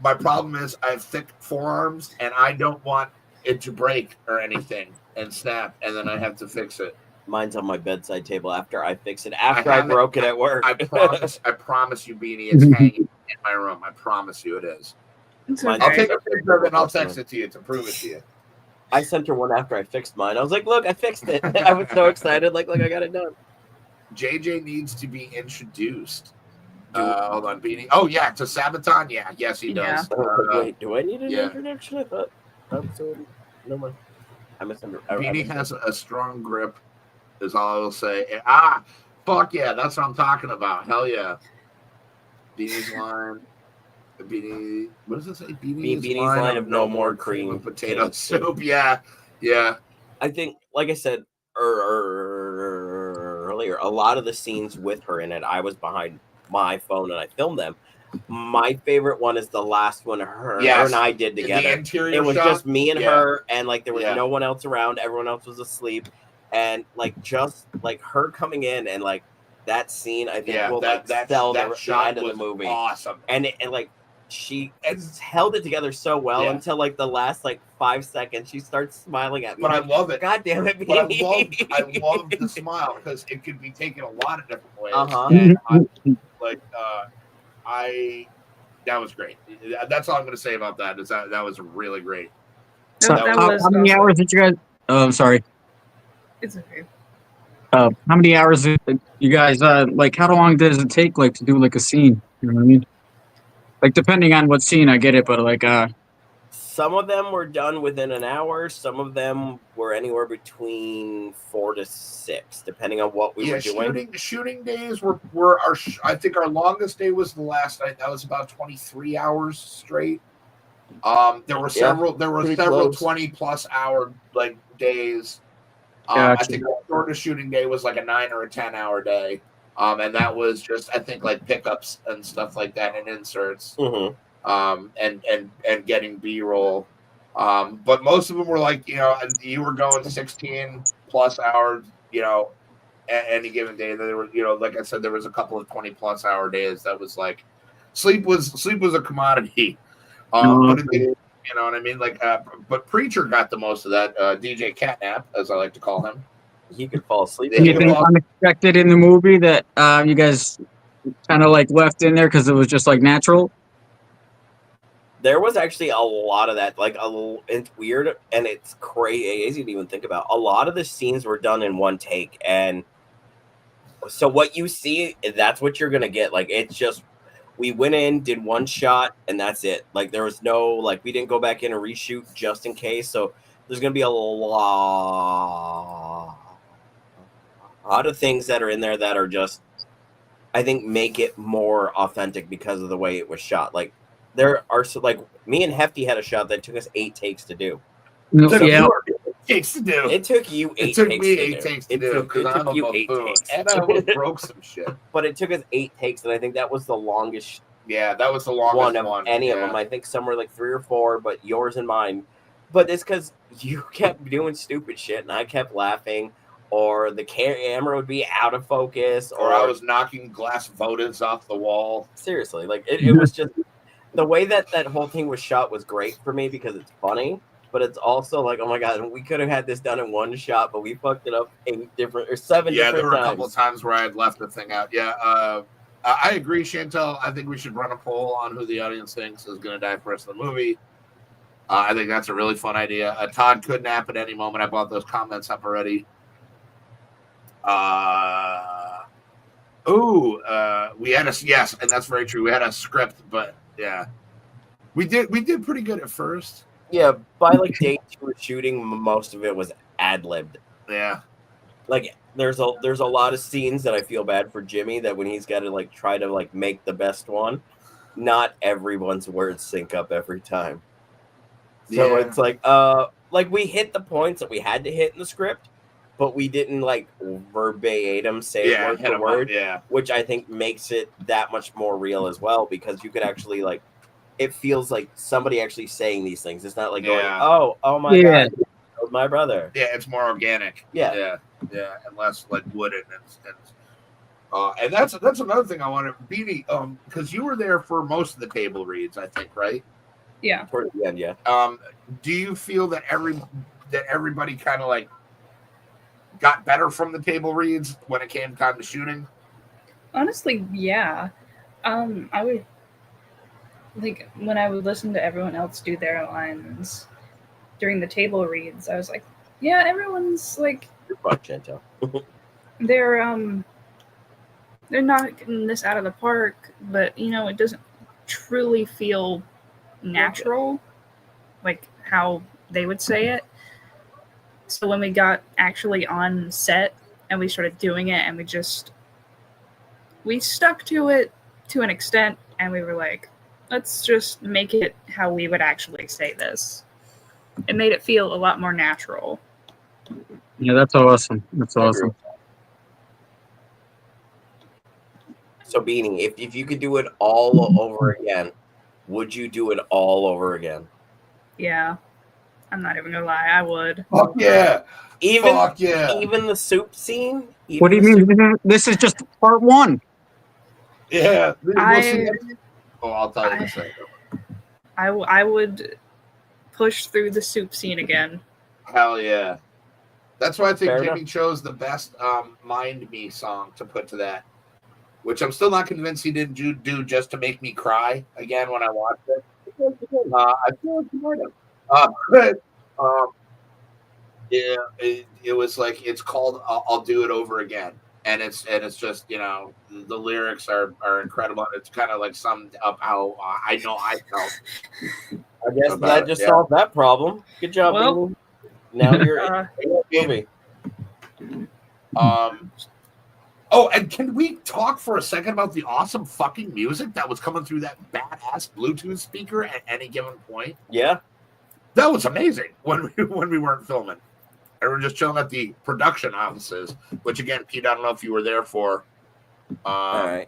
[SPEAKER 5] My problem is I have thick forearms, and I don't want it to break or anything and snap, and then I have to fix it.
[SPEAKER 1] Mine's on my bedside table after I fix it. After I broke it at work.
[SPEAKER 5] I promise you, Beanie, it's hanging in my room. I promise you it is.
[SPEAKER 8] Okay.
[SPEAKER 5] I'll take a picture of it and I'll text it to you to prove it to you.
[SPEAKER 1] I sent her one after I fixed mine. I was like, look, I fixed it. I was so excited. Like, look, I got it done.
[SPEAKER 5] JJ needs to be introduced. Hold on, Beanie. Oh, yeah, to Sabaton? Yeah, yes, he does.
[SPEAKER 1] Wait, do I need an introduction? I thought no mind.
[SPEAKER 5] Beanie has a strong grip, is all I will say. Fuck yeah, that's what I'm talking about. Hell yeah. Beanie's line. Beanie, what does it say? Beanie's
[SPEAKER 1] line of no more cream
[SPEAKER 5] and potato soup. Yeah.
[SPEAKER 1] I think, like I said earlier, a lot of the scenes with her in it, I was behind my phone and I filmed them. My favorite one is the last one her and I did together.
[SPEAKER 5] The interior
[SPEAKER 1] it was
[SPEAKER 5] shot?
[SPEAKER 1] just me and her, and like there was no one else around. Everyone else was asleep, and like just like her coming in and like that scene, I think,
[SPEAKER 5] Yeah,
[SPEAKER 1] will
[SPEAKER 5] that
[SPEAKER 1] sell
[SPEAKER 5] that
[SPEAKER 1] the
[SPEAKER 5] shot
[SPEAKER 1] end of the
[SPEAKER 5] was
[SPEAKER 1] movie.
[SPEAKER 5] awesome.
[SPEAKER 1] And like she held it together so well until like the last like 5 seconds, she starts smiling at me.
[SPEAKER 5] But I
[SPEAKER 1] like,
[SPEAKER 5] love it.
[SPEAKER 1] God damn it,
[SPEAKER 5] But
[SPEAKER 1] Beanie.
[SPEAKER 5] I love the smile because it could be taken a lot of different ways.
[SPEAKER 1] Uh-huh.
[SPEAKER 5] And that was great. That's all I'm going to say about that. Is that was really great.
[SPEAKER 6] So
[SPEAKER 8] That
[SPEAKER 6] how
[SPEAKER 8] was
[SPEAKER 6] many
[SPEAKER 8] also-
[SPEAKER 6] hours did you guys? Oh, I'm sorry.
[SPEAKER 8] It's okay.
[SPEAKER 6] How many hours did you guys like? How long does it take like to do like a scene? You know what I mean? Like depending on what scene, I get it, but like
[SPEAKER 1] some of them were done within an hour. Some of them were anywhere between 4 to 6, depending on what we were doing.
[SPEAKER 5] Shooting days were our. I think our longest day was the last night. That was about 23 hours straight. There were several. There were several 20+ hour like days. I think the shortest shooting day was like a 9 or a 10-hour day. And that was just, I think, like pickups and stuff like that and inserts. And getting B-roll. But most of them were like, and you were going 16+ hours, any given day. There were, like I said, there was a couple of 20+ hour days that was like sleep was a commodity. But you know what I mean? Like, but Preacher got the most of that. DJ Catnap, as I like to call him.
[SPEAKER 1] He could fall asleep.
[SPEAKER 6] Anything unexpected in the movie that you guys kind of like left in there because it was just like natural?
[SPEAKER 1] There was actually a lot of that. Like, it's weird and it's crazy to even think about. A lot of the scenes were done in one take, and so what you see, that's what you're gonna get. Like, it's just we went in, did one shot, and that's it. Like, there was no like we didn't go back in and reshoot just in case. So there's gonna be a lot of things that are in there that are just, I think, make it more authentic because of the way it was shot. Like, there are like me and Hefty had a shot that took us 8 takes to do.
[SPEAKER 5] Takes to do.
[SPEAKER 1] It took you 8
[SPEAKER 5] takes. It took
[SPEAKER 1] takes
[SPEAKER 5] me
[SPEAKER 1] to
[SPEAKER 5] 8
[SPEAKER 1] do.
[SPEAKER 5] takes to do because I'm
[SPEAKER 1] you
[SPEAKER 5] a
[SPEAKER 1] 8
[SPEAKER 5] buffoon.
[SPEAKER 1] takes.
[SPEAKER 5] And I almost broke some shit.
[SPEAKER 1] But it took us 8 takes, and I think that was the longest.
[SPEAKER 5] Yeah, that was the longest
[SPEAKER 1] one of any of them. I think somewhere like 3 or 4, but yours and mine. But it's because you kept doing stupid shit, and I kept laughing, or the camera would be out of focus,
[SPEAKER 5] or I was knocking glass votives off the wall.
[SPEAKER 1] Seriously, like it was just the way that whole thing was shot was great for me because it's funny, but it's also like, oh my god, we could have had this done in one shot, but we fucked it up 7 different times.
[SPEAKER 5] Yeah, there were a couple of times where I had left the thing out. Yeah, I agree, Chantel. I think we should run a poll on who the audience thinks is going to die first in the movie. I think that's a really fun idea. Todd could nap at any moment. I brought those comments up already. We had yes, and that's very true. We had a script, but yeah, we did pretty good at first.
[SPEAKER 1] Yeah, by like day 2 of shooting, most of it was ad-libbed.
[SPEAKER 5] Yeah,
[SPEAKER 1] like there's a lot of scenes that I feel bad for Jimmy, that when he's got to like try to like make the best one, not everyone's words sync up every time. So it's like we hit the points that we had to hit in the script, but we didn't like verbatim say word for word, which I think makes it that much more real as well, because you could actually like, it feels like somebody actually saying these things. It's not like going, oh my god, my brother.
[SPEAKER 5] Yeah, it's more organic. Yeah, and less like wooden and that's another thing I wanted, Beanie, because you were there for most of the table reads, I think, right?
[SPEAKER 8] Yeah,
[SPEAKER 1] towards the end. Yeah.
[SPEAKER 5] Do you feel that everybody kind of like got better from the table reads when it came time to shooting?
[SPEAKER 8] Honestly, yeah. I would like when I would listen to everyone else do their lines during the table reads, I was like, yeah, everyone's like, they're not getting this out of the park, but it doesn't truly feel natural, like how they would say it. So when we got actually on set and we started doing it, and we stuck to it to an extent, and we were like, let's just make it how we would actually say this. It made it feel a lot more natural.
[SPEAKER 6] Yeah, that's awesome. That's awesome.
[SPEAKER 1] So Beanie, if you could do it all over again, would you do it all over again?
[SPEAKER 8] Yeah. I'm not even gonna lie, I would.
[SPEAKER 5] Fuck yeah.
[SPEAKER 1] Even
[SPEAKER 5] Fuck yeah.
[SPEAKER 1] even the soup scene.
[SPEAKER 6] What do you mean? This is just part one.
[SPEAKER 5] Yeah.
[SPEAKER 8] I
[SPEAKER 5] I'll tell you this.
[SPEAKER 8] I would push through the soup scene again.
[SPEAKER 5] Hell yeah. That's why I think
[SPEAKER 1] Fair
[SPEAKER 5] Jimmy
[SPEAKER 1] enough.
[SPEAKER 5] chose the best Mind Me song to put to that, which I'm still not convinced he didn't do just to make me cry again when I watched it. I feel like he might have. But, yeah, it was like, it's called I'll Do It Over Again. And it's just, you know, the lyrics are incredible. It's kind of like summed up how I know I felt.
[SPEAKER 1] I guess
[SPEAKER 5] About
[SPEAKER 1] that
[SPEAKER 5] it,
[SPEAKER 1] just
[SPEAKER 5] yeah.
[SPEAKER 1] solved that problem. Good job,
[SPEAKER 8] Well,
[SPEAKER 1] Beanie. Now you're in the movie.
[SPEAKER 5] Oh, and can we talk for a second about the awesome fucking music that was coming through that badass Bluetooth speaker at any given point?
[SPEAKER 1] Yeah.
[SPEAKER 5] That was amazing when we weren't filming. And we're just chilling at the production offices, which again, Pete, I don't know if you were there for.
[SPEAKER 1] All right.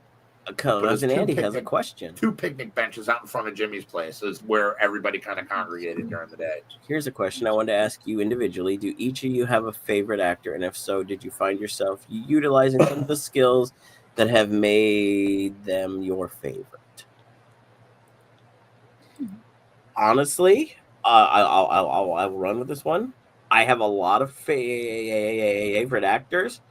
[SPEAKER 1] Cousin Andy has a question.
[SPEAKER 5] 2 picnic benches out in front of Jimmy's place is where everybody kind of congregated during the day.
[SPEAKER 1] Here's a question I wanted to ask you individually. Do each of you have a favorite actor? And if so, did you find yourself utilizing some of the skills that have made them your favorite? Honestly, I'll run with this one. I have a lot of favorite actors,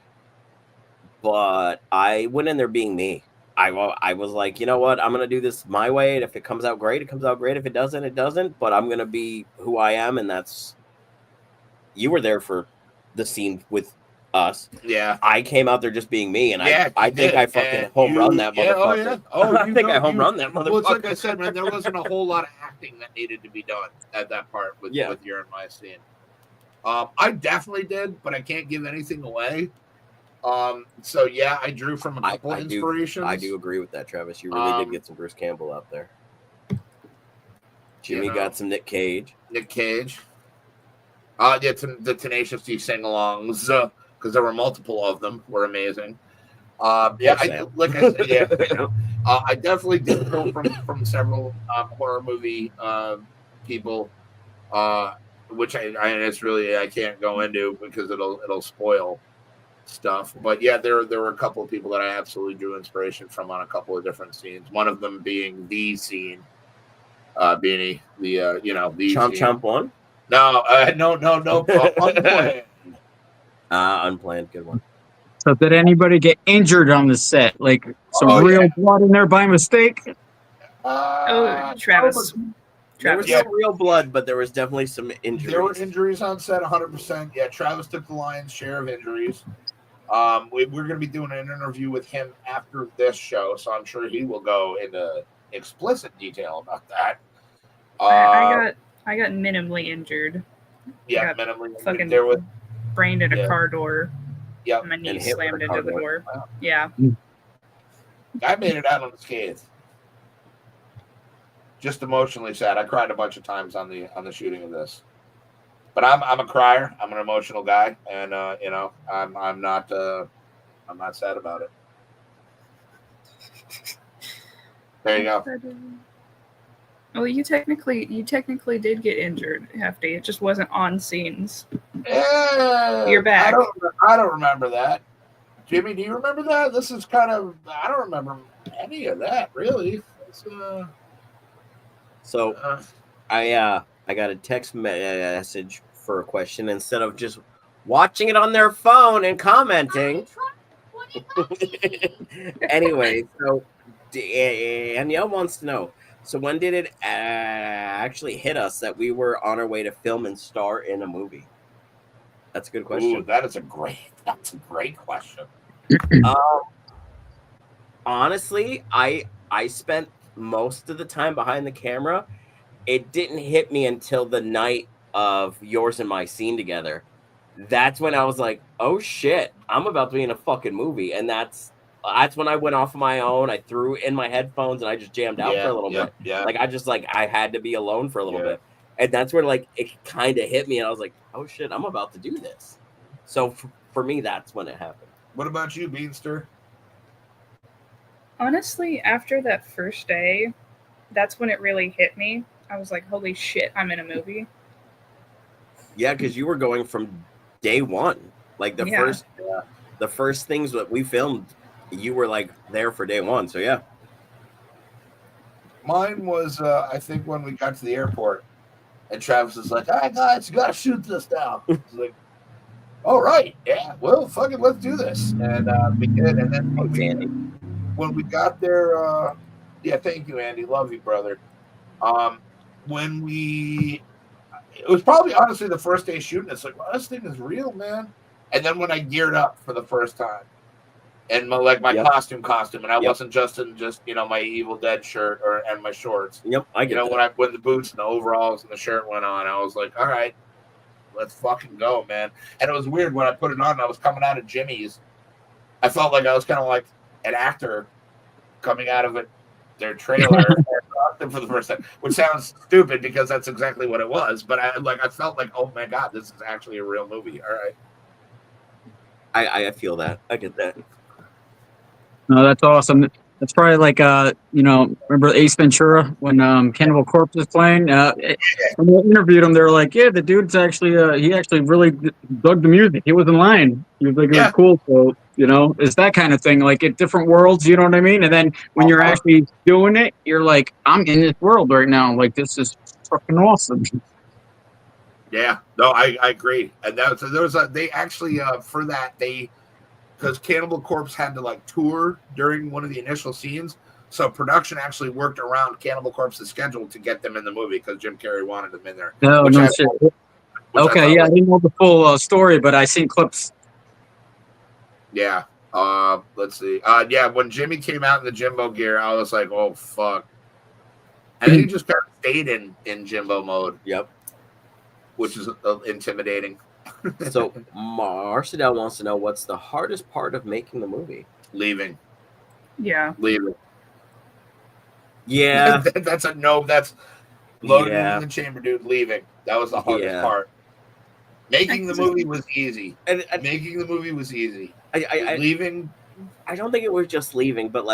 [SPEAKER 1] but I went in there being me. I was like, you know what? I'm going to do this my way. And if it comes out great, it comes out great. If it doesn't, it doesn't. But I'm going to be who I am. And that's, you were there for the scene with us.
[SPEAKER 5] Yeah.
[SPEAKER 1] I came out there just being me. And
[SPEAKER 5] yeah,
[SPEAKER 1] I think I fucking home run that motherfucker. I think I home run that motherfucker.
[SPEAKER 5] Well, it's like I said, man, there wasn't a whole lot of acting that needed to be done at that part with your and my scene. I definitely did, but I can't give anything away. So yeah, I drew from a couple inspirations.
[SPEAKER 1] I do agree with that, Travis. You really did get some Bruce Campbell out there. Jimmy got some Nick Cage.
[SPEAKER 5] Yeah, the Tenacious D sing-alongs, because there were multiple of them, were amazing. Like I said, yeah, I definitely did pull from several horror movie people, which I can't go into because it'll spoil stuff. But yeah, there were a couple of people that I absolutely drew inspiration from on a couple of different scenes. One of them being the scene, Beanie, the
[SPEAKER 1] Chomp one.
[SPEAKER 5] No, unplanned.
[SPEAKER 1] Unplanned, good one.
[SPEAKER 6] So did anybody get injured on the set? Like some real blood in there by mistake?
[SPEAKER 8] Travis.
[SPEAKER 1] There was no real blood, but there was definitely some injuries.
[SPEAKER 5] There were injuries on set, 100%. Yeah, Travis took the lion's share of injuries. We're going to be doing an interview with him after this show, so I'm sure he will go into explicit detail about that.
[SPEAKER 8] I got minimally injured.
[SPEAKER 5] Yeah, minimally
[SPEAKER 8] fucking
[SPEAKER 5] injured.
[SPEAKER 8] Brained at a car door.
[SPEAKER 5] Yep.
[SPEAKER 8] And my knee slammed into the door. Wow. Yeah.
[SPEAKER 5] I made it out unscathed. Just emotionally sad. I cried a bunch of times on the shooting of this. But I'm a crier. I'm an emotional guy, and I'm not sad about it. There you go.
[SPEAKER 8] Well, you technically did get injured, Hefty. It just wasn't on scenes.
[SPEAKER 5] Yeah,
[SPEAKER 8] you're back.
[SPEAKER 5] I don't remember that. Jimmy, do you remember that? This is kind of, I don't remember any of that really.
[SPEAKER 1] So I got a text message for a question instead of just watching it on their phone and commenting. Anyway, so Danielle wants to know. So when did it actually hit us that we were on our way to film and star in a movie? That's a good question.
[SPEAKER 5] Ooh, that's a great question.
[SPEAKER 1] Honestly, I spent most of the time behind the camera. It didn't hit me until the night of yours and my scene together. That's when I was like, oh shit, I'm about to be in a fucking movie. And that's when I went off on my own. I threw in my headphones and I just jammed out for a little bit.
[SPEAKER 5] Yeah.
[SPEAKER 1] Like I had to be alone for a little bit. And that's where like it kind of hit me. And I was like, oh shit, I'm about to do this. So for me, that's when it happened.
[SPEAKER 5] What about you, Beanster?
[SPEAKER 8] Honestly, after that first day, that's when it really hit me. I was like, holy shit, I'm in a movie.
[SPEAKER 1] Yeah, because you were going from day one. Like the first things that we filmed, you were like there for day one. So yeah.
[SPEAKER 5] Mine was, I think, when we got to the airport, and Travis was like, "All right, guys, you gotta shoot this now." It's like, "All right, yeah, well, fucking, let's do this." And we did. And then when we got there, yeah, thank you, Andy. Love you, brother. It was probably honestly the first day shooting. It's like, well, this thing is real, man. And then when I geared up for the first time, and my costume, and I wasn't just in my Evil Dead shirt and my shorts.
[SPEAKER 1] Yep, I get that.
[SPEAKER 5] when the boots and the overalls and the shirt went on, I was like, all right, let's fucking go, man. And it was weird when I put it on. I was coming out of Jimmy's. I felt like I was kind of like an actor coming out of their trailer for the first time, which sounds stupid because that's exactly what it was. But I felt like, oh my god, this is actually a real movie. All right.
[SPEAKER 1] I feel that. I get that.
[SPEAKER 6] No, that's awesome. That's probably like remember Ace Ventura when Cannibal Corpse was playing? When they interviewed him, they were like, "Yeah, the dude's actually he actually really dug the music. He was in line. He was like, it was cool." So it's that kind of thing. Like at different worlds, you know what I mean? And then when you're actually doing it, you're like, "I'm in this world right now. Like this is fucking awesome."
[SPEAKER 5] Yeah, no, I agree. And they actually for that because Cannibal Corpse had to tour during one of the initial scenes, so production actually worked around Cannibal Corpse's schedule to get them in the movie because Jim Kerry wanted them in there.
[SPEAKER 6] No shit. Okay, yeah, I didn't know the full story, but I seen clips.
[SPEAKER 5] Yeah. Let's see. Yeah, when Jimmy came out in the Jimbo gear, I was like, oh fuck. And then he just kind of stayed in Jimbo mode.
[SPEAKER 1] Yep.
[SPEAKER 5] Which is intimidating.
[SPEAKER 1] So Marcel wants to know what's the hardest part of making the movie?
[SPEAKER 5] Leaving.
[SPEAKER 8] Yeah.
[SPEAKER 5] Leaving.
[SPEAKER 1] Yeah.
[SPEAKER 5] That's a no. That's loading in the chamber, dude. Leaving. That was the hardest part. Making the movie was easy. Making the movie was easy. Leaving.
[SPEAKER 1] I don't think it was just leaving, but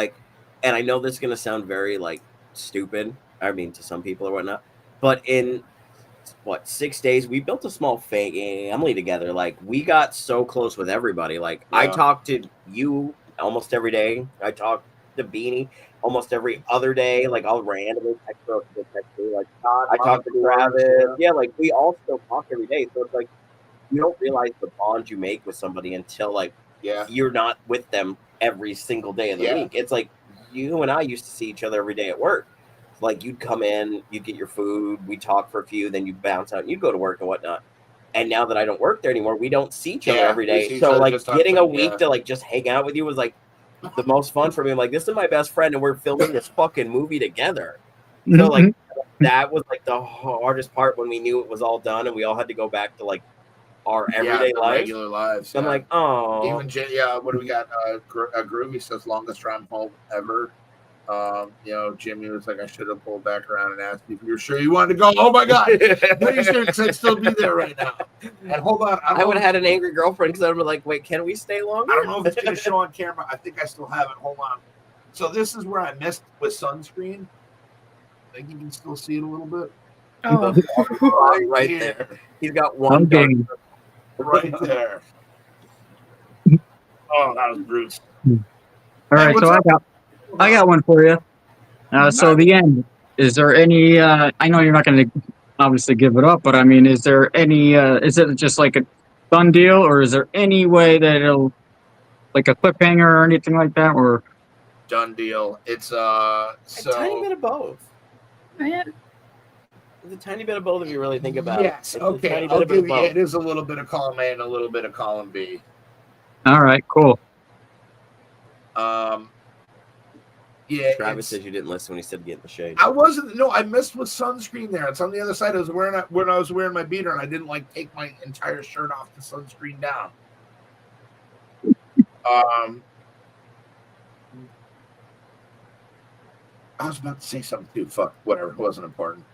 [SPEAKER 1] and I know this is gonna sound very stupid. I mean, to some people or whatnot, but in 6 days we built a small family together. We got so close with everybody. I talk to you almost every day. I talk to Beanie almost every other day. I'll randomly text her. I talk to Travis. Yeah, we all still talk every day. So it's you don't realize the bond you make with somebody until you're not with them every single day of the week. It's you and I used to see each other every day at work. You'd come in, you'd get your food, we'd talk for a few, then you'd bounce out and you'd go to work and whatnot. And now that I don't work there anymore, we don't see each other every day. So getting a week to just hang out with you was the most fun for me. I'm this is my best friend and we're filming this fucking movie together. So that was the hardest part when we knew it was all done and we all had to go back to our everyday life.
[SPEAKER 5] Regular lives.
[SPEAKER 1] I'm
[SPEAKER 5] oh. Even what do we got? Groovy says longest run home ever. Jimmy was like, I should have pulled back around and asked you if you were sure you wanted to go. Oh my god, no, you should still be there right now. And hold on,
[SPEAKER 1] I would have had an angry girlfriend because I'd be like, wait, can we stay longer?
[SPEAKER 5] I don't know if it's gonna show on camera. I think I still have it. Hold on. So this is where I missed with sunscreen. I think you can still see it a little bit.
[SPEAKER 1] Oh, right there. He's got one game
[SPEAKER 5] right there. Oh, that was Bruce.
[SPEAKER 6] All right, so I got one for you. So the end. Is there any? I know you're not going to obviously give it up, but I mean, is there any? Is it just a done deal, or is there any way that it'll a cliffhanger or anything like that, or
[SPEAKER 5] done deal? It's
[SPEAKER 1] a tiny bit of both.
[SPEAKER 8] Yeah.
[SPEAKER 1] It's a tiny bit of both if you really think about it.
[SPEAKER 5] Yes. Okay. I'll give you. It is a little bit of column A and a little bit of column B.
[SPEAKER 6] All right. Cool.
[SPEAKER 5] Yeah,
[SPEAKER 1] Travis says you didn't listen when he said get in the shade.
[SPEAKER 5] I wasn't. No, I missed with sunscreen there. It's on the other side. I was wearing my beater, and I didn't take my entire shirt off the sunscreen down. I was about to say something too. Fuck, whatever. It wasn't important.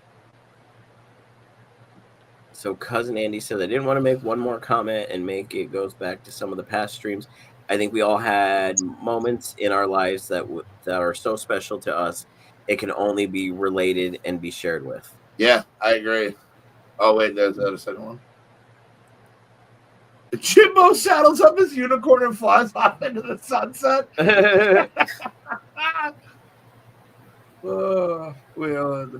[SPEAKER 1] So Cousin Andy said I didn't want to make one more comment and make it goes back to some of the past streams. I think we all had moments in our lives that are so special to us. It can only be related and be shared with.
[SPEAKER 5] Yeah, I agree. Oh, wait, there's a second one. Jimbo saddles up his unicorn and flies off into the sunset. The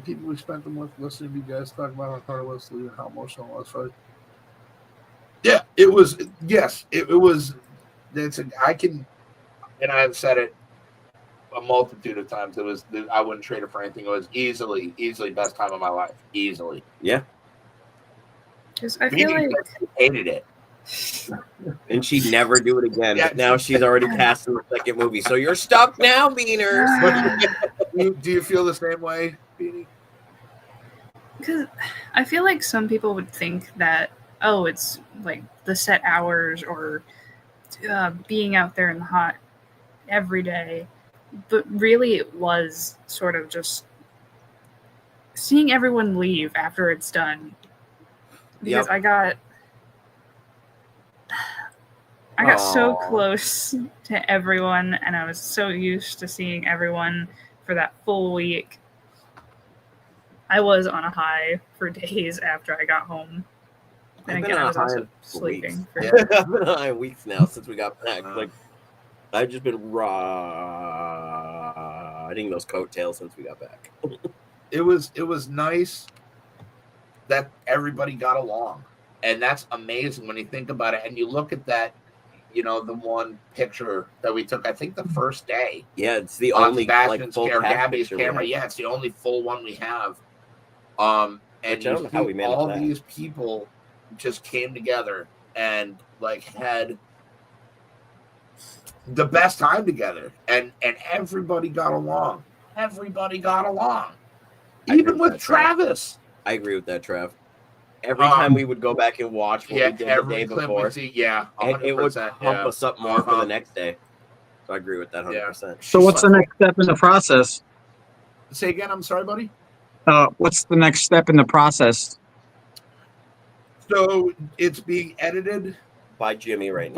[SPEAKER 5] people we spent them with listening to you guys talk about how hard it was to leave and how emotional it was. Right? Yeah, it was. Yes, it was. I can, and I've said it a multitude of times. I wouldn't trade it for anything. It was easily best time of my life. Easily.
[SPEAKER 1] Yeah.
[SPEAKER 8] Because I feel like
[SPEAKER 5] hated it.
[SPEAKER 1] And she'd never do it again.
[SPEAKER 5] Yeah.
[SPEAKER 1] But now she's already cast in the second movie. So you're stuck now, Beaners.
[SPEAKER 5] Do you feel the same way, Beanie?
[SPEAKER 8] Because I feel like some people would think that, oh, it's like the set hours or being out there in the hot every day. But really it was sort of just seeing everyone leave after it's done. Because I got so close to everyone, and I was so used to seeing everyone for that full week. I was on a high for days after I got home. And again, I was also sleeping.
[SPEAKER 1] I've been on high weeks now since we got back. Like, I've just been riding those coattails since we got back.
[SPEAKER 5] It was nice that everybody got along. And that's amazing when you think about it. And you look at that, the one picture that we took, I think the first day.
[SPEAKER 1] Yeah, it's the only
[SPEAKER 5] full Gabby's camera. Yeah, it's the only full one we have. And
[SPEAKER 1] I don't know how we managed
[SPEAKER 5] all
[SPEAKER 1] that.
[SPEAKER 5] These people just came together and had the best time together. And everybody got along. Everybody got along. Even with Travis.
[SPEAKER 1] I agree with that, Trev. Every time we would go back and watch what we did the day before, and it would pump us up more for the next day. So I agree with that 100%.
[SPEAKER 6] So what's the next step in the process?
[SPEAKER 5] Say again, I'm sorry, buddy?
[SPEAKER 6] What's the next step in the process?
[SPEAKER 5] So it's being edited
[SPEAKER 1] by Jimmy right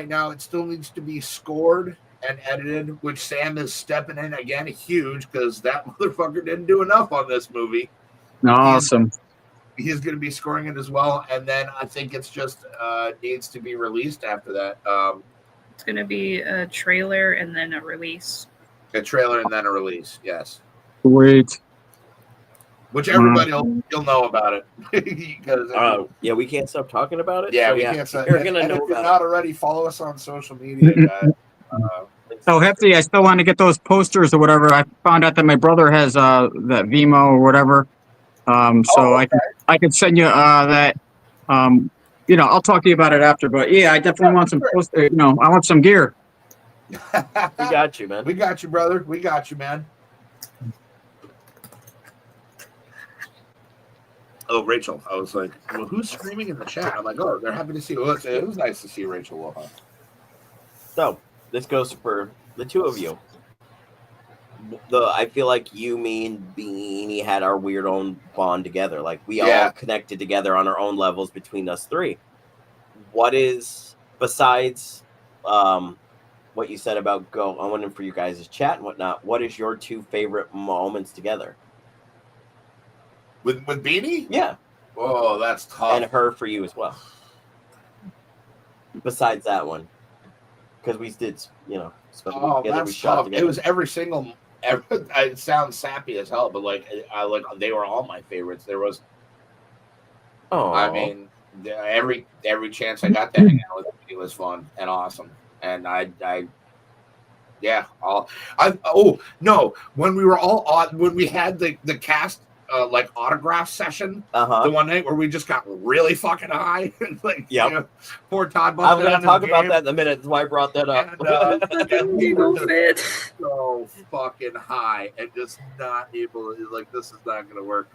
[SPEAKER 1] now.
[SPEAKER 5] It still needs to be scored and edited, which Sam is stepping in again huge because that motherfucker didn't do enough on this movie.
[SPEAKER 6] Awesome.
[SPEAKER 5] He's going to be scoring it as well, and then I think it's just needs to be released after that.
[SPEAKER 8] It's going to be a trailer and then a release.
[SPEAKER 5] A trailer and then a release, yes.
[SPEAKER 6] Great.
[SPEAKER 5] Which everybody you'll know about it because
[SPEAKER 1] yeah, we can't stop talking about it.
[SPEAKER 5] Yeah,
[SPEAKER 1] so
[SPEAKER 5] we can't stop.
[SPEAKER 1] You're gonna know
[SPEAKER 5] if you're
[SPEAKER 1] about
[SPEAKER 5] not already, follow us on social media, guys.
[SPEAKER 6] Hefty, I still want to get those posters or whatever. I found out that my brother has that Vimo or whatever. I could send you that. I'll talk to you about it after. But yeah, I definitely want some posters. I want some gear.
[SPEAKER 1] We got you, man.
[SPEAKER 5] We got you, brother. We got you, man. Oh, Rachel. I was like, well, who's screaming in the chat? I'm like, oh, they're happy to see you. It was nice to see Rachel Wilhelm.
[SPEAKER 1] So this goes for the two of you. I feel like you, me, and Beanie had our weird own bond together. Like we all connected together on our own levels between us three. What is, besides what you said about I wondering for you guys' chat and whatnot, what is your two favorite moments together?
[SPEAKER 5] With Beanie?
[SPEAKER 1] Yeah.
[SPEAKER 5] Oh, that's tough.
[SPEAKER 1] And her for you as well. Besides that one. Because we did, together,
[SPEAKER 5] that's
[SPEAKER 1] we shot
[SPEAKER 5] tough.
[SPEAKER 1] together.
[SPEAKER 5] It was every single. It sounds sappy as hell, but they were all my favorites. There was. Oh. I mean, every chance I got to hang out with it was fun and awesome, and when we were all when we had the cast. Autograph session the one night where we just got really fucking high. Poor Todd.
[SPEAKER 1] I'm going to talk about that in a minute. That's why I brought that up.
[SPEAKER 5] And we were just so fucking high and just not able to, this is not going to work.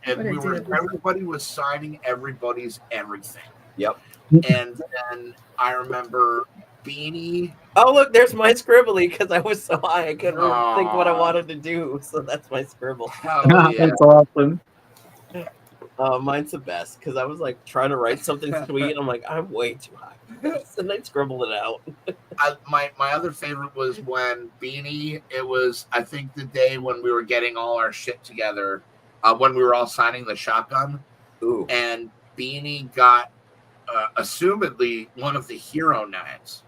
[SPEAKER 5] Everybody was signing everybody's everything.
[SPEAKER 1] Yep.
[SPEAKER 5] And then I remember Beanie.
[SPEAKER 1] Oh, look, there's my scribbly because I was so high I couldn't think what I wanted to do. So that's my scribble.
[SPEAKER 6] That's awesome.
[SPEAKER 1] Mine's the best because I was trying to write something sweet. And I'm like, I'm way too high. And I scribbled it out.
[SPEAKER 5] My other favorite was when Beanie, it was, I think, the day when we were getting all our shit together, when we were all signing the shotgun.
[SPEAKER 1] Ooh.
[SPEAKER 5] And Beanie got assumedly one of the hero knives.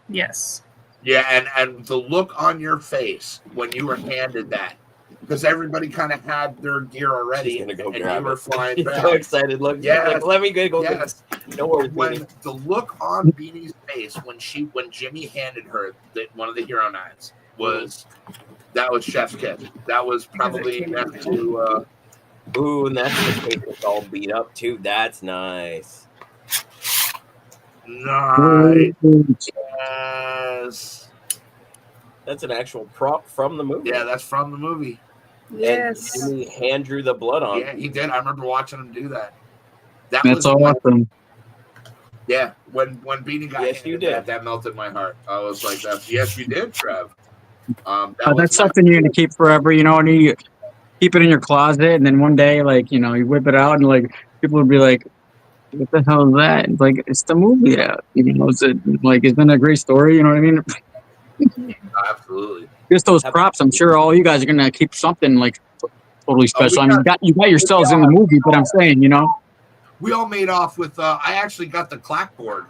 [SPEAKER 8] Yes.
[SPEAKER 5] Yeah, and the look on your face when you were handed that, because everybody kind of had their gear already,
[SPEAKER 1] She's gonna go
[SPEAKER 5] and
[SPEAKER 1] grab
[SPEAKER 5] you were
[SPEAKER 1] it.
[SPEAKER 5] flying
[SPEAKER 1] He's
[SPEAKER 5] back.
[SPEAKER 1] so excited. Look,
[SPEAKER 5] Yes.
[SPEAKER 1] like, let me go.
[SPEAKER 5] Yes.
[SPEAKER 1] No worries,
[SPEAKER 5] When
[SPEAKER 1] Beanie.
[SPEAKER 5] the look on Beanie's face when Jimmy handed her one of the hero knives was that was chef's kiss. That was probably next to.
[SPEAKER 1] Ooh, and that's the case that's all beat up too. That's nice.
[SPEAKER 5] Nice. Yes.
[SPEAKER 1] That's an actual prop from the movie.
[SPEAKER 5] Yeah, that's from the movie.
[SPEAKER 8] Yes.
[SPEAKER 1] And Jimmy hand drew the blood on.
[SPEAKER 5] Yeah, he did. I remember watching him do that.
[SPEAKER 6] That's awesome.
[SPEAKER 5] Yeah, when Beanie got
[SPEAKER 1] Yes, you did.
[SPEAKER 5] that melted my heart. I was like, "That's yes, you did, Trev."
[SPEAKER 6] That's something you're gonna keep forever, you know, and you keep it in your closet, and then one day, like, you know, you whip it out, and like people would be like, "What the hell is that?" It's like it's the movie. Yeah, you know, it's like isn't it a great story? You know what I mean?
[SPEAKER 5] Absolutely.
[SPEAKER 6] Just those props. I'm sure all you guys are gonna keep something like totally special. I mean, you got yourselves in the movie, but I'm saying, you know,
[SPEAKER 5] we all made off with. I actually got the clapboard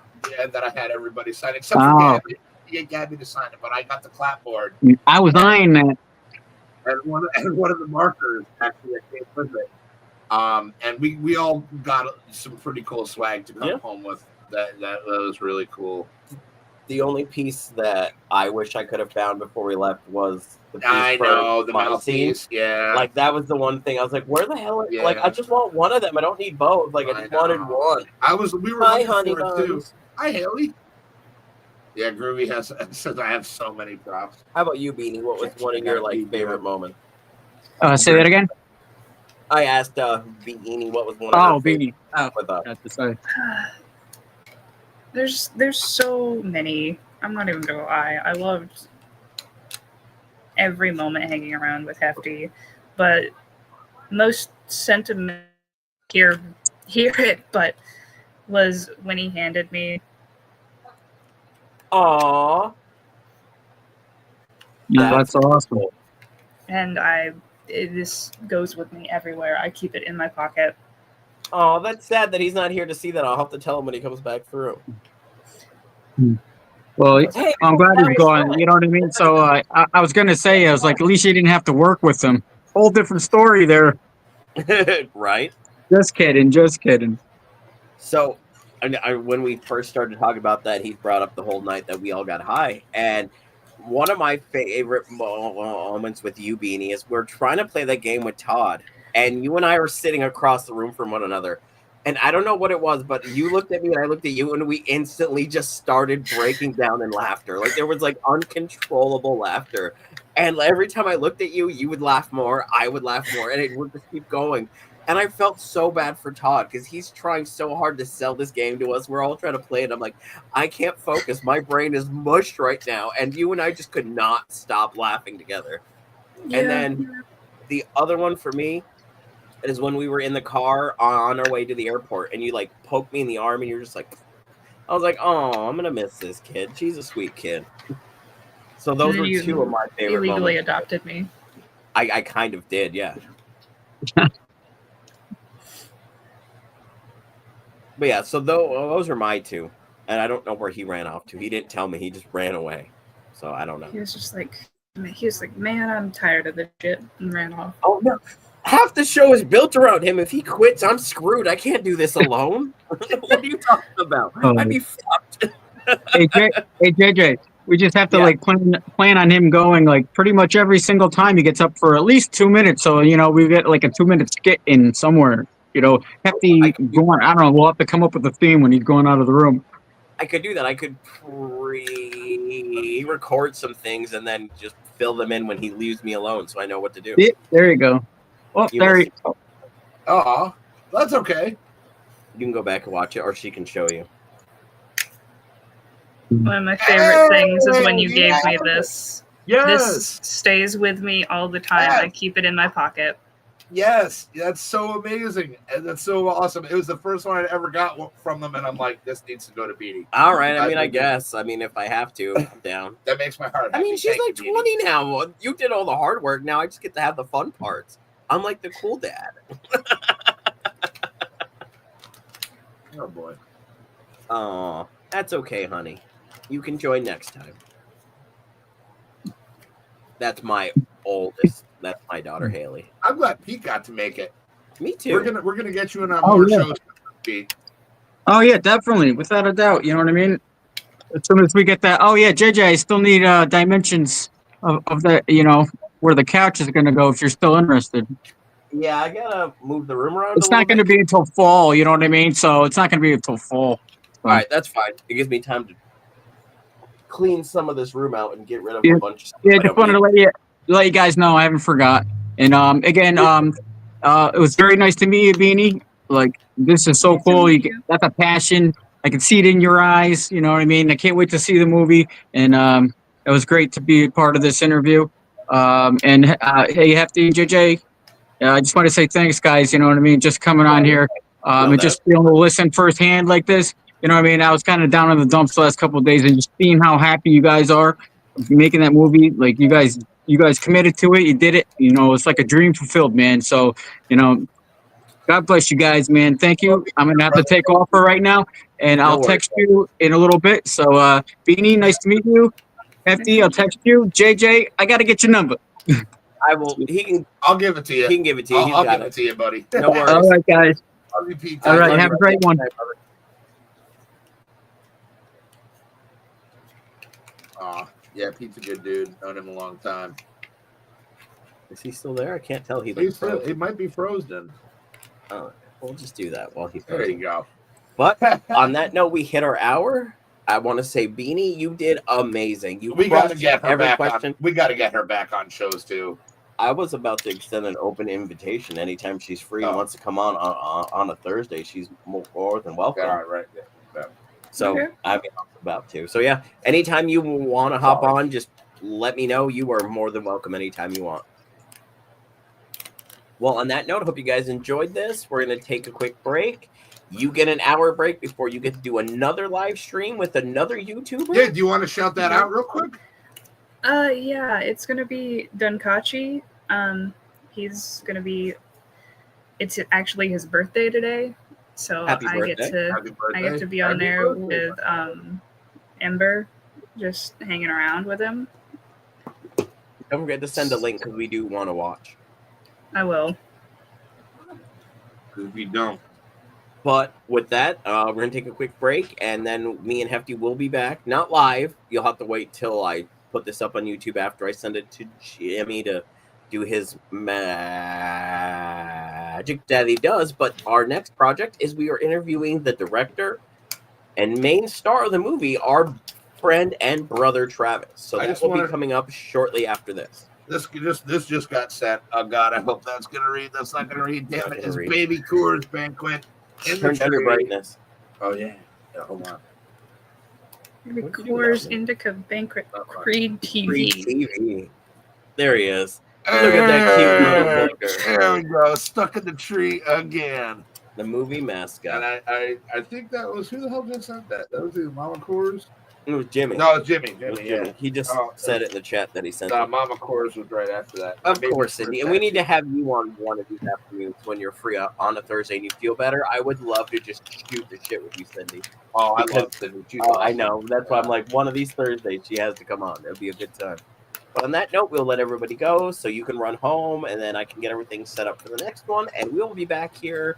[SPEAKER 5] that I had everybody sign, except for Gabby. Yeah, Gabby to sign it, but I got the clapboard.
[SPEAKER 6] I was eyeing that.
[SPEAKER 5] And one of the markers actually came with it. And we all got some pretty cool swag to come home with. That was really cool.
[SPEAKER 1] The only piece that I wish I could have found before we left was the piece
[SPEAKER 5] the mouthpiece. Yeah,
[SPEAKER 1] like that was the one thing I was like, where the hell? Like, I just want one of them. I don't need both. Like, I just wanted one.
[SPEAKER 5] We were
[SPEAKER 1] Hi,
[SPEAKER 5] looking
[SPEAKER 1] honey
[SPEAKER 5] for it too.
[SPEAKER 1] buns.
[SPEAKER 5] Hi, Haley. Yeah, Groovy says I have so many props.
[SPEAKER 1] How about you, Beanie? What was one of your favorite moments?
[SPEAKER 6] Say that again.
[SPEAKER 1] I asked Beanie what was one of her
[SPEAKER 6] Beanie.
[SPEAKER 1] With
[SPEAKER 8] There's so many. I'm not even gonna lie. I loved every moment hanging around with Hefty, but most sentiment hear it, but was when he handed me.
[SPEAKER 1] Aww.
[SPEAKER 6] Yeah, that's awesome.
[SPEAKER 8] And this goes with me everywhere. I keep it in my pocket.
[SPEAKER 1] Oh, that's sad that he's not here to see that. I'll have to tell him when he comes back through.
[SPEAKER 6] Well, hey, I'm glad he's gone. You know what I mean? So I was going to say, I was like, at least you didn't have to work with him. Whole different story there.
[SPEAKER 1] Right?
[SPEAKER 6] Just kidding.
[SPEAKER 1] So when we first started talking about that, he brought up the whole night that we all got high. And one of my favorite moments with you, Beanie, is we're trying to play that game with Todd. And you and I were sitting across the room from one another. And I don't know what it was, but you looked at me and I looked at you, and we instantly just started breaking down in laughter. Like there was like uncontrollable laughter. And every time I looked at you, you would laugh more, I would laugh more, and it would just keep going. And I felt so bad for Todd because he's trying so hard to sell this game to us. We're all trying to play it. I'm like, I can't focus. My brain is mushed right now. And you and I just could not stop laughing together. Yeah. And then the other one for me is when we were in the car on our way to the airport and you like poked me in the arm and you're just like, I was like, oh, I'm going to miss this kid. She's a sweet kid. So those were two of my favorite moments.
[SPEAKER 8] Illegally adopted me.
[SPEAKER 1] I kind of did, yeah. But yeah, so those are my two. And I don't know where he ran off to. He didn't tell me. He just ran away. So I don't know.
[SPEAKER 8] He was like, man, I'm tired of this shit, and ran off.
[SPEAKER 1] Oh, no. Half the show is built around him. If he quits, I'm screwed. I can't do this alone. What are you talking about? I'd be fucked.
[SPEAKER 6] Hey, JJ, we just have to like plan on him going like pretty much every single time he gets up for at least 2 minutes. So, you know, we get like a 2-minute skit in somewhere. You know, going. I don't know. We'll have to come up with a theme when he's going out of the room.
[SPEAKER 1] I could do that. I could pre-record some things and then just fill them in when he leaves me alone, so I know what to do.
[SPEAKER 6] Yeah, there you go. Oh, there you go.
[SPEAKER 5] Oh, that's okay.
[SPEAKER 1] You can go back and watch it, or she can show you.
[SPEAKER 8] One of my favorite things is when you gave me this.
[SPEAKER 5] Yes.
[SPEAKER 8] This stays with me all the time. Yes. I keep it in my pocket.
[SPEAKER 5] Yes, that's so amazing. And that's so awesome. It was the first one I ever got from them, and I'm like, this needs to go to Beanie.
[SPEAKER 1] All right. I mean, I guess. I mean, if I have to, I'm down.
[SPEAKER 5] That makes my heart happy.
[SPEAKER 1] I mean, she's like 20 now. You did all the hard work. Now I just get to have the fun parts. I'm like the cool dad.
[SPEAKER 5] Oh, boy.
[SPEAKER 1] Oh, that's okay, honey. You can join next time. That's my oldest. That's my daughter Haley.
[SPEAKER 5] I'm glad Pete got to make it.
[SPEAKER 1] Me too.
[SPEAKER 5] We're gonna get you in on
[SPEAKER 6] Oh,
[SPEAKER 5] more
[SPEAKER 6] yeah.
[SPEAKER 5] shows, Pete.
[SPEAKER 6] Oh yeah, definitely, without a doubt. You know what I mean? As soon as we get that, oh yeah, JJ, I still need dimensions of the, where the couch is going to go. If you're still interested,
[SPEAKER 1] Yeah, I gotta move the room around a
[SPEAKER 6] it's
[SPEAKER 1] little
[SPEAKER 6] not going to
[SPEAKER 1] bit.
[SPEAKER 6] be until fall. You know what I mean? So it's not going to be until fall. So,
[SPEAKER 1] All right, that's fine. It gives me time to clean some of this room out and get rid of
[SPEAKER 6] yeah,
[SPEAKER 1] a bunch of stuff
[SPEAKER 6] yeah.
[SPEAKER 1] I
[SPEAKER 6] Just
[SPEAKER 1] don't
[SPEAKER 6] wanted
[SPEAKER 1] need.
[SPEAKER 6] to let you guys know I haven't forgot. And again, it was very nice to meet you, Beanie. Like, this is so
[SPEAKER 8] Nice to
[SPEAKER 6] cool.
[SPEAKER 8] meet you.
[SPEAKER 6] That's a passion. I can see it in your eyes. You know what I mean? I can't wait to see the movie. And it was great to be a part of this interview. And hey, Hefty and JJ, I just want to say thanks, guys. You know what I mean? Just coming on here and just being able to listen firsthand like this. You know what I mean? I was kind of down in the dumps the last couple of days, and just seeing how happy you guys are making that movie. Like, you guys committed to it. You did it. You know, it's like a dream fulfilled, man. So, God bless you guys, man. Thank you. I'm gonna have to take off for right now, and
[SPEAKER 1] No
[SPEAKER 6] I'll
[SPEAKER 1] worries.
[SPEAKER 6] text you in a little bit. So, Beanie, nice to meet you. Hefty, I'll text you. JJ, I gotta get your number.
[SPEAKER 1] I will.
[SPEAKER 5] I'll give it to you.
[SPEAKER 1] He can give it to you. He's
[SPEAKER 5] I'll
[SPEAKER 1] got
[SPEAKER 5] give it to you, buddy.
[SPEAKER 1] No worries.
[SPEAKER 6] All right, guys.
[SPEAKER 5] I'll repeat
[SPEAKER 6] All
[SPEAKER 5] that.
[SPEAKER 6] right,
[SPEAKER 1] Love
[SPEAKER 6] have
[SPEAKER 1] you.
[SPEAKER 6] a great one.
[SPEAKER 5] Yeah, Pete's a good dude. Known him a long time.
[SPEAKER 1] Is he still there? I can't tell. He
[SPEAKER 5] might be frozen.
[SPEAKER 1] Oh, we'll just do that while he's
[SPEAKER 5] There you go.
[SPEAKER 1] But on that note, we hit our hour. I want to say, Beanie, you did amazing.
[SPEAKER 5] We got to get her
[SPEAKER 1] every
[SPEAKER 5] back
[SPEAKER 1] question.
[SPEAKER 5] on. We got to get her back on shows too.
[SPEAKER 1] I was about to extend an open invitation anytime she's free and wants to come on a Thursday. She's more than welcome.
[SPEAKER 5] Yeah, right. Yeah.
[SPEAKER 1] So
[SPEAKER 8] Okay.
[SPEAKER 1] I was about to. So yeah, anytime you want to hop on, just let me know. You are more than welcome anytime you want. Well, on that note, I hope you guys enjoyed this. We're going to take a quick break. You get an hour break before you get to do another live stream with another YouTuber.
[SPEAKER 5] Yeah, do you want to shout that out real quick?
[SPEAKER 8] Yeah, it's gonna be Dunkachi. He's gonna be. It's actually his birthday today, so
[SPEAKER 1] Happy birthday.
[SPEAKER 8] I get to be on there with Ember, just hanging around with him.
[SPEAKER 1] Don't forget to send a link because we do want to watch.
[SPEAKER 8] I will.
[SPEAKER 5] If you don't.
[SPEAKER 1] But with that, we're going to take a quick break, and then me and Hefty will be back. Not live. You'll have to wait till I put this up on YouTube after I send it to Jimmy to do his magic that he does. But our next project is we are interviewing the director and main star of the movie, our friend and brother Travis. So that will be coming up shortly after this.
[SPEAKER 5] This just got sent. Oh God, I hope that's gonna read. That's not gonna read. Damn it! It's Baby Coors Banquet.
[SPEAKER 1] Turn down your brightness.
[SPEAKER 5] Oh yeah. Hold on.
[SPEAKER 8] Baby Coors Indica Banquet Creed TV.
[SPEAKER 1] Creed TV. There he is. Look at that cute motherfucker.
[SPEAKER 5] There we go. Stuck in the tree again.
[SPEAKER 1] The movie mascot.
[SPEAKER 5] And I think that was who the hell just sent that? That was either Mama Coors.
[SPEAKER 1] It was Jimmy.
[SPEAKER 5] No, it was Jimmy.
[SPEAKER 1] Yeah. He just said it in the chat that he sent.
[SPEAKER 5] Mama Coors was right after that.
[SPEAKER 1] Of course, Cindy. And we need to have you on one of these afternoons when you're free on a Thursday and you feel better. I would love to just shoot the shit with you, Cindy.
[SPEAKER 5] Oh, I love Cindy.
[SPEAKER 1] I know. That's why I'm like, one of these Thursdays she has to come on. It'll be a good time. But on that note, we'll let everybody go so you can run home and then I can get everything set up for the next one. And we'll be back here.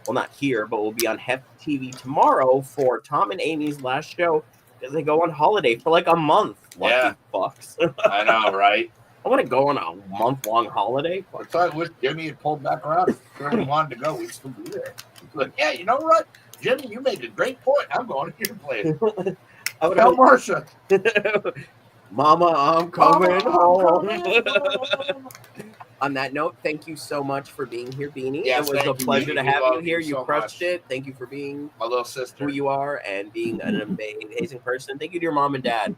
[SPEAKER 1] Well, not here, but we'll be on Hef TV tomorrow for Tom and Amy's last show. Because they go on holiday for like a month. Lucky fucks.
[SPEAKER 5] I know, right?
[SPEAKER 1] I want to go on a month-long holiday.
[SPEAKER 5] I thought I wish Jimmy had pulled back around. If he wanted to go, we'd still be there. He's like, yeah, you know what? Jimmy, you made a great point. I'm going to your place. Tell Marsha.
[SPEAKER 1] Mama, I'm coming home. On that note, thank you so much for being here, Beanie.
[SPEAKER 5] Yes,
[SPEAKER 1] it was a pleasure to have you here. You crushed it. Thank you for being
[SPEAKER 5] my little sister,
[SPEAKER 1] who you are, and being an amazing person. Thank you to your mom and dad,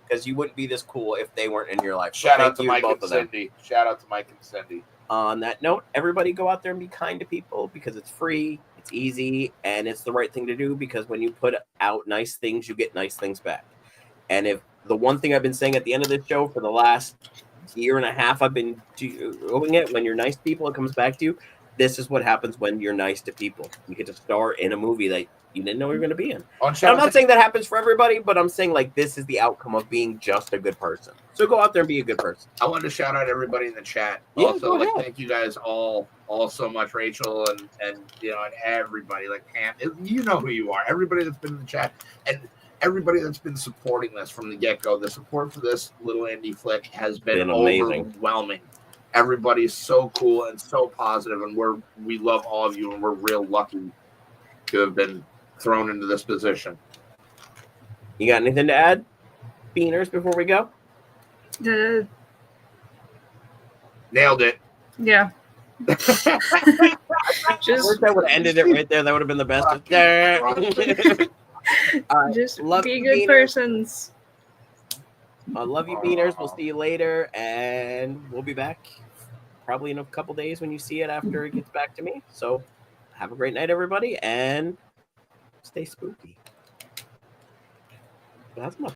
[SPEAKER 1] because you wouldn't be this cool if they weren't in your life.
[SPEAKER 5] Shout out to Mike and Cindy. Shout out to Mike and Cindy.
[SPEAKER 1] On that note, everybody go out there and be kind to people because it's free, it's easy, and it's the right thing to do because when you put out nice things, you get nice things back. And if the one thing I've been saying at the end of this show for the last year and a half I've been doing it, when you're nice to people, it comes back to you. This is what happens when you're nice to people. You get to star in a movie that you didn't know you were going to be in.
[SPEAKER 5] On
[SPEAKER 1] And I'm not saying that happens for everybody, but I'm saying like this is the outcome of being just a good person. So go out there and be a good person.
[SPEAKER 5] I wanted to shout out everybody in the chat.
[SPEAKER 1] Yeah,
[SPEAKER 5] Also,
[SPEAKER 1] go
[SPEAKER 5] like
[SPEAKER 1] ahead.
[SPEAKER 5] thank you guys all so much, Rachel and you know, and everybody, like Pam. You know who you are. Everybody that's been in the chat and everybody that's been supporting this from the get-go. The support for this little indie flick has been
[SPEAKER 1] amazing.
[SPEAKER 5] Overwhelming. Everybody's so cool and so positive, and we love all of you, and we're real lucky to have been thrown into this position.
[SPEAKER 1] You got anything to add, Beaners, before we go?
[SPEAKER 5] Nailed it.
[SPEAKER 8] Yeah.
[SPEAKER 1] Just that would have ended it right there. That would have been the best.
[SPEAKER 8] Just
[SPEAKER 1] love
[SPEAKER 8] be
[SPEAKER 1] you,
[SPEAKER 8] good
[SPEAKER 1] Beaners.
[SPEAKER 8] persons.
[SPEAKER 1] I love you, Beaners. We'll see you later, and we'll be back probably in a couple days when you see it after it gets back to me. So have a great night, everybody, and stay spooky. That's my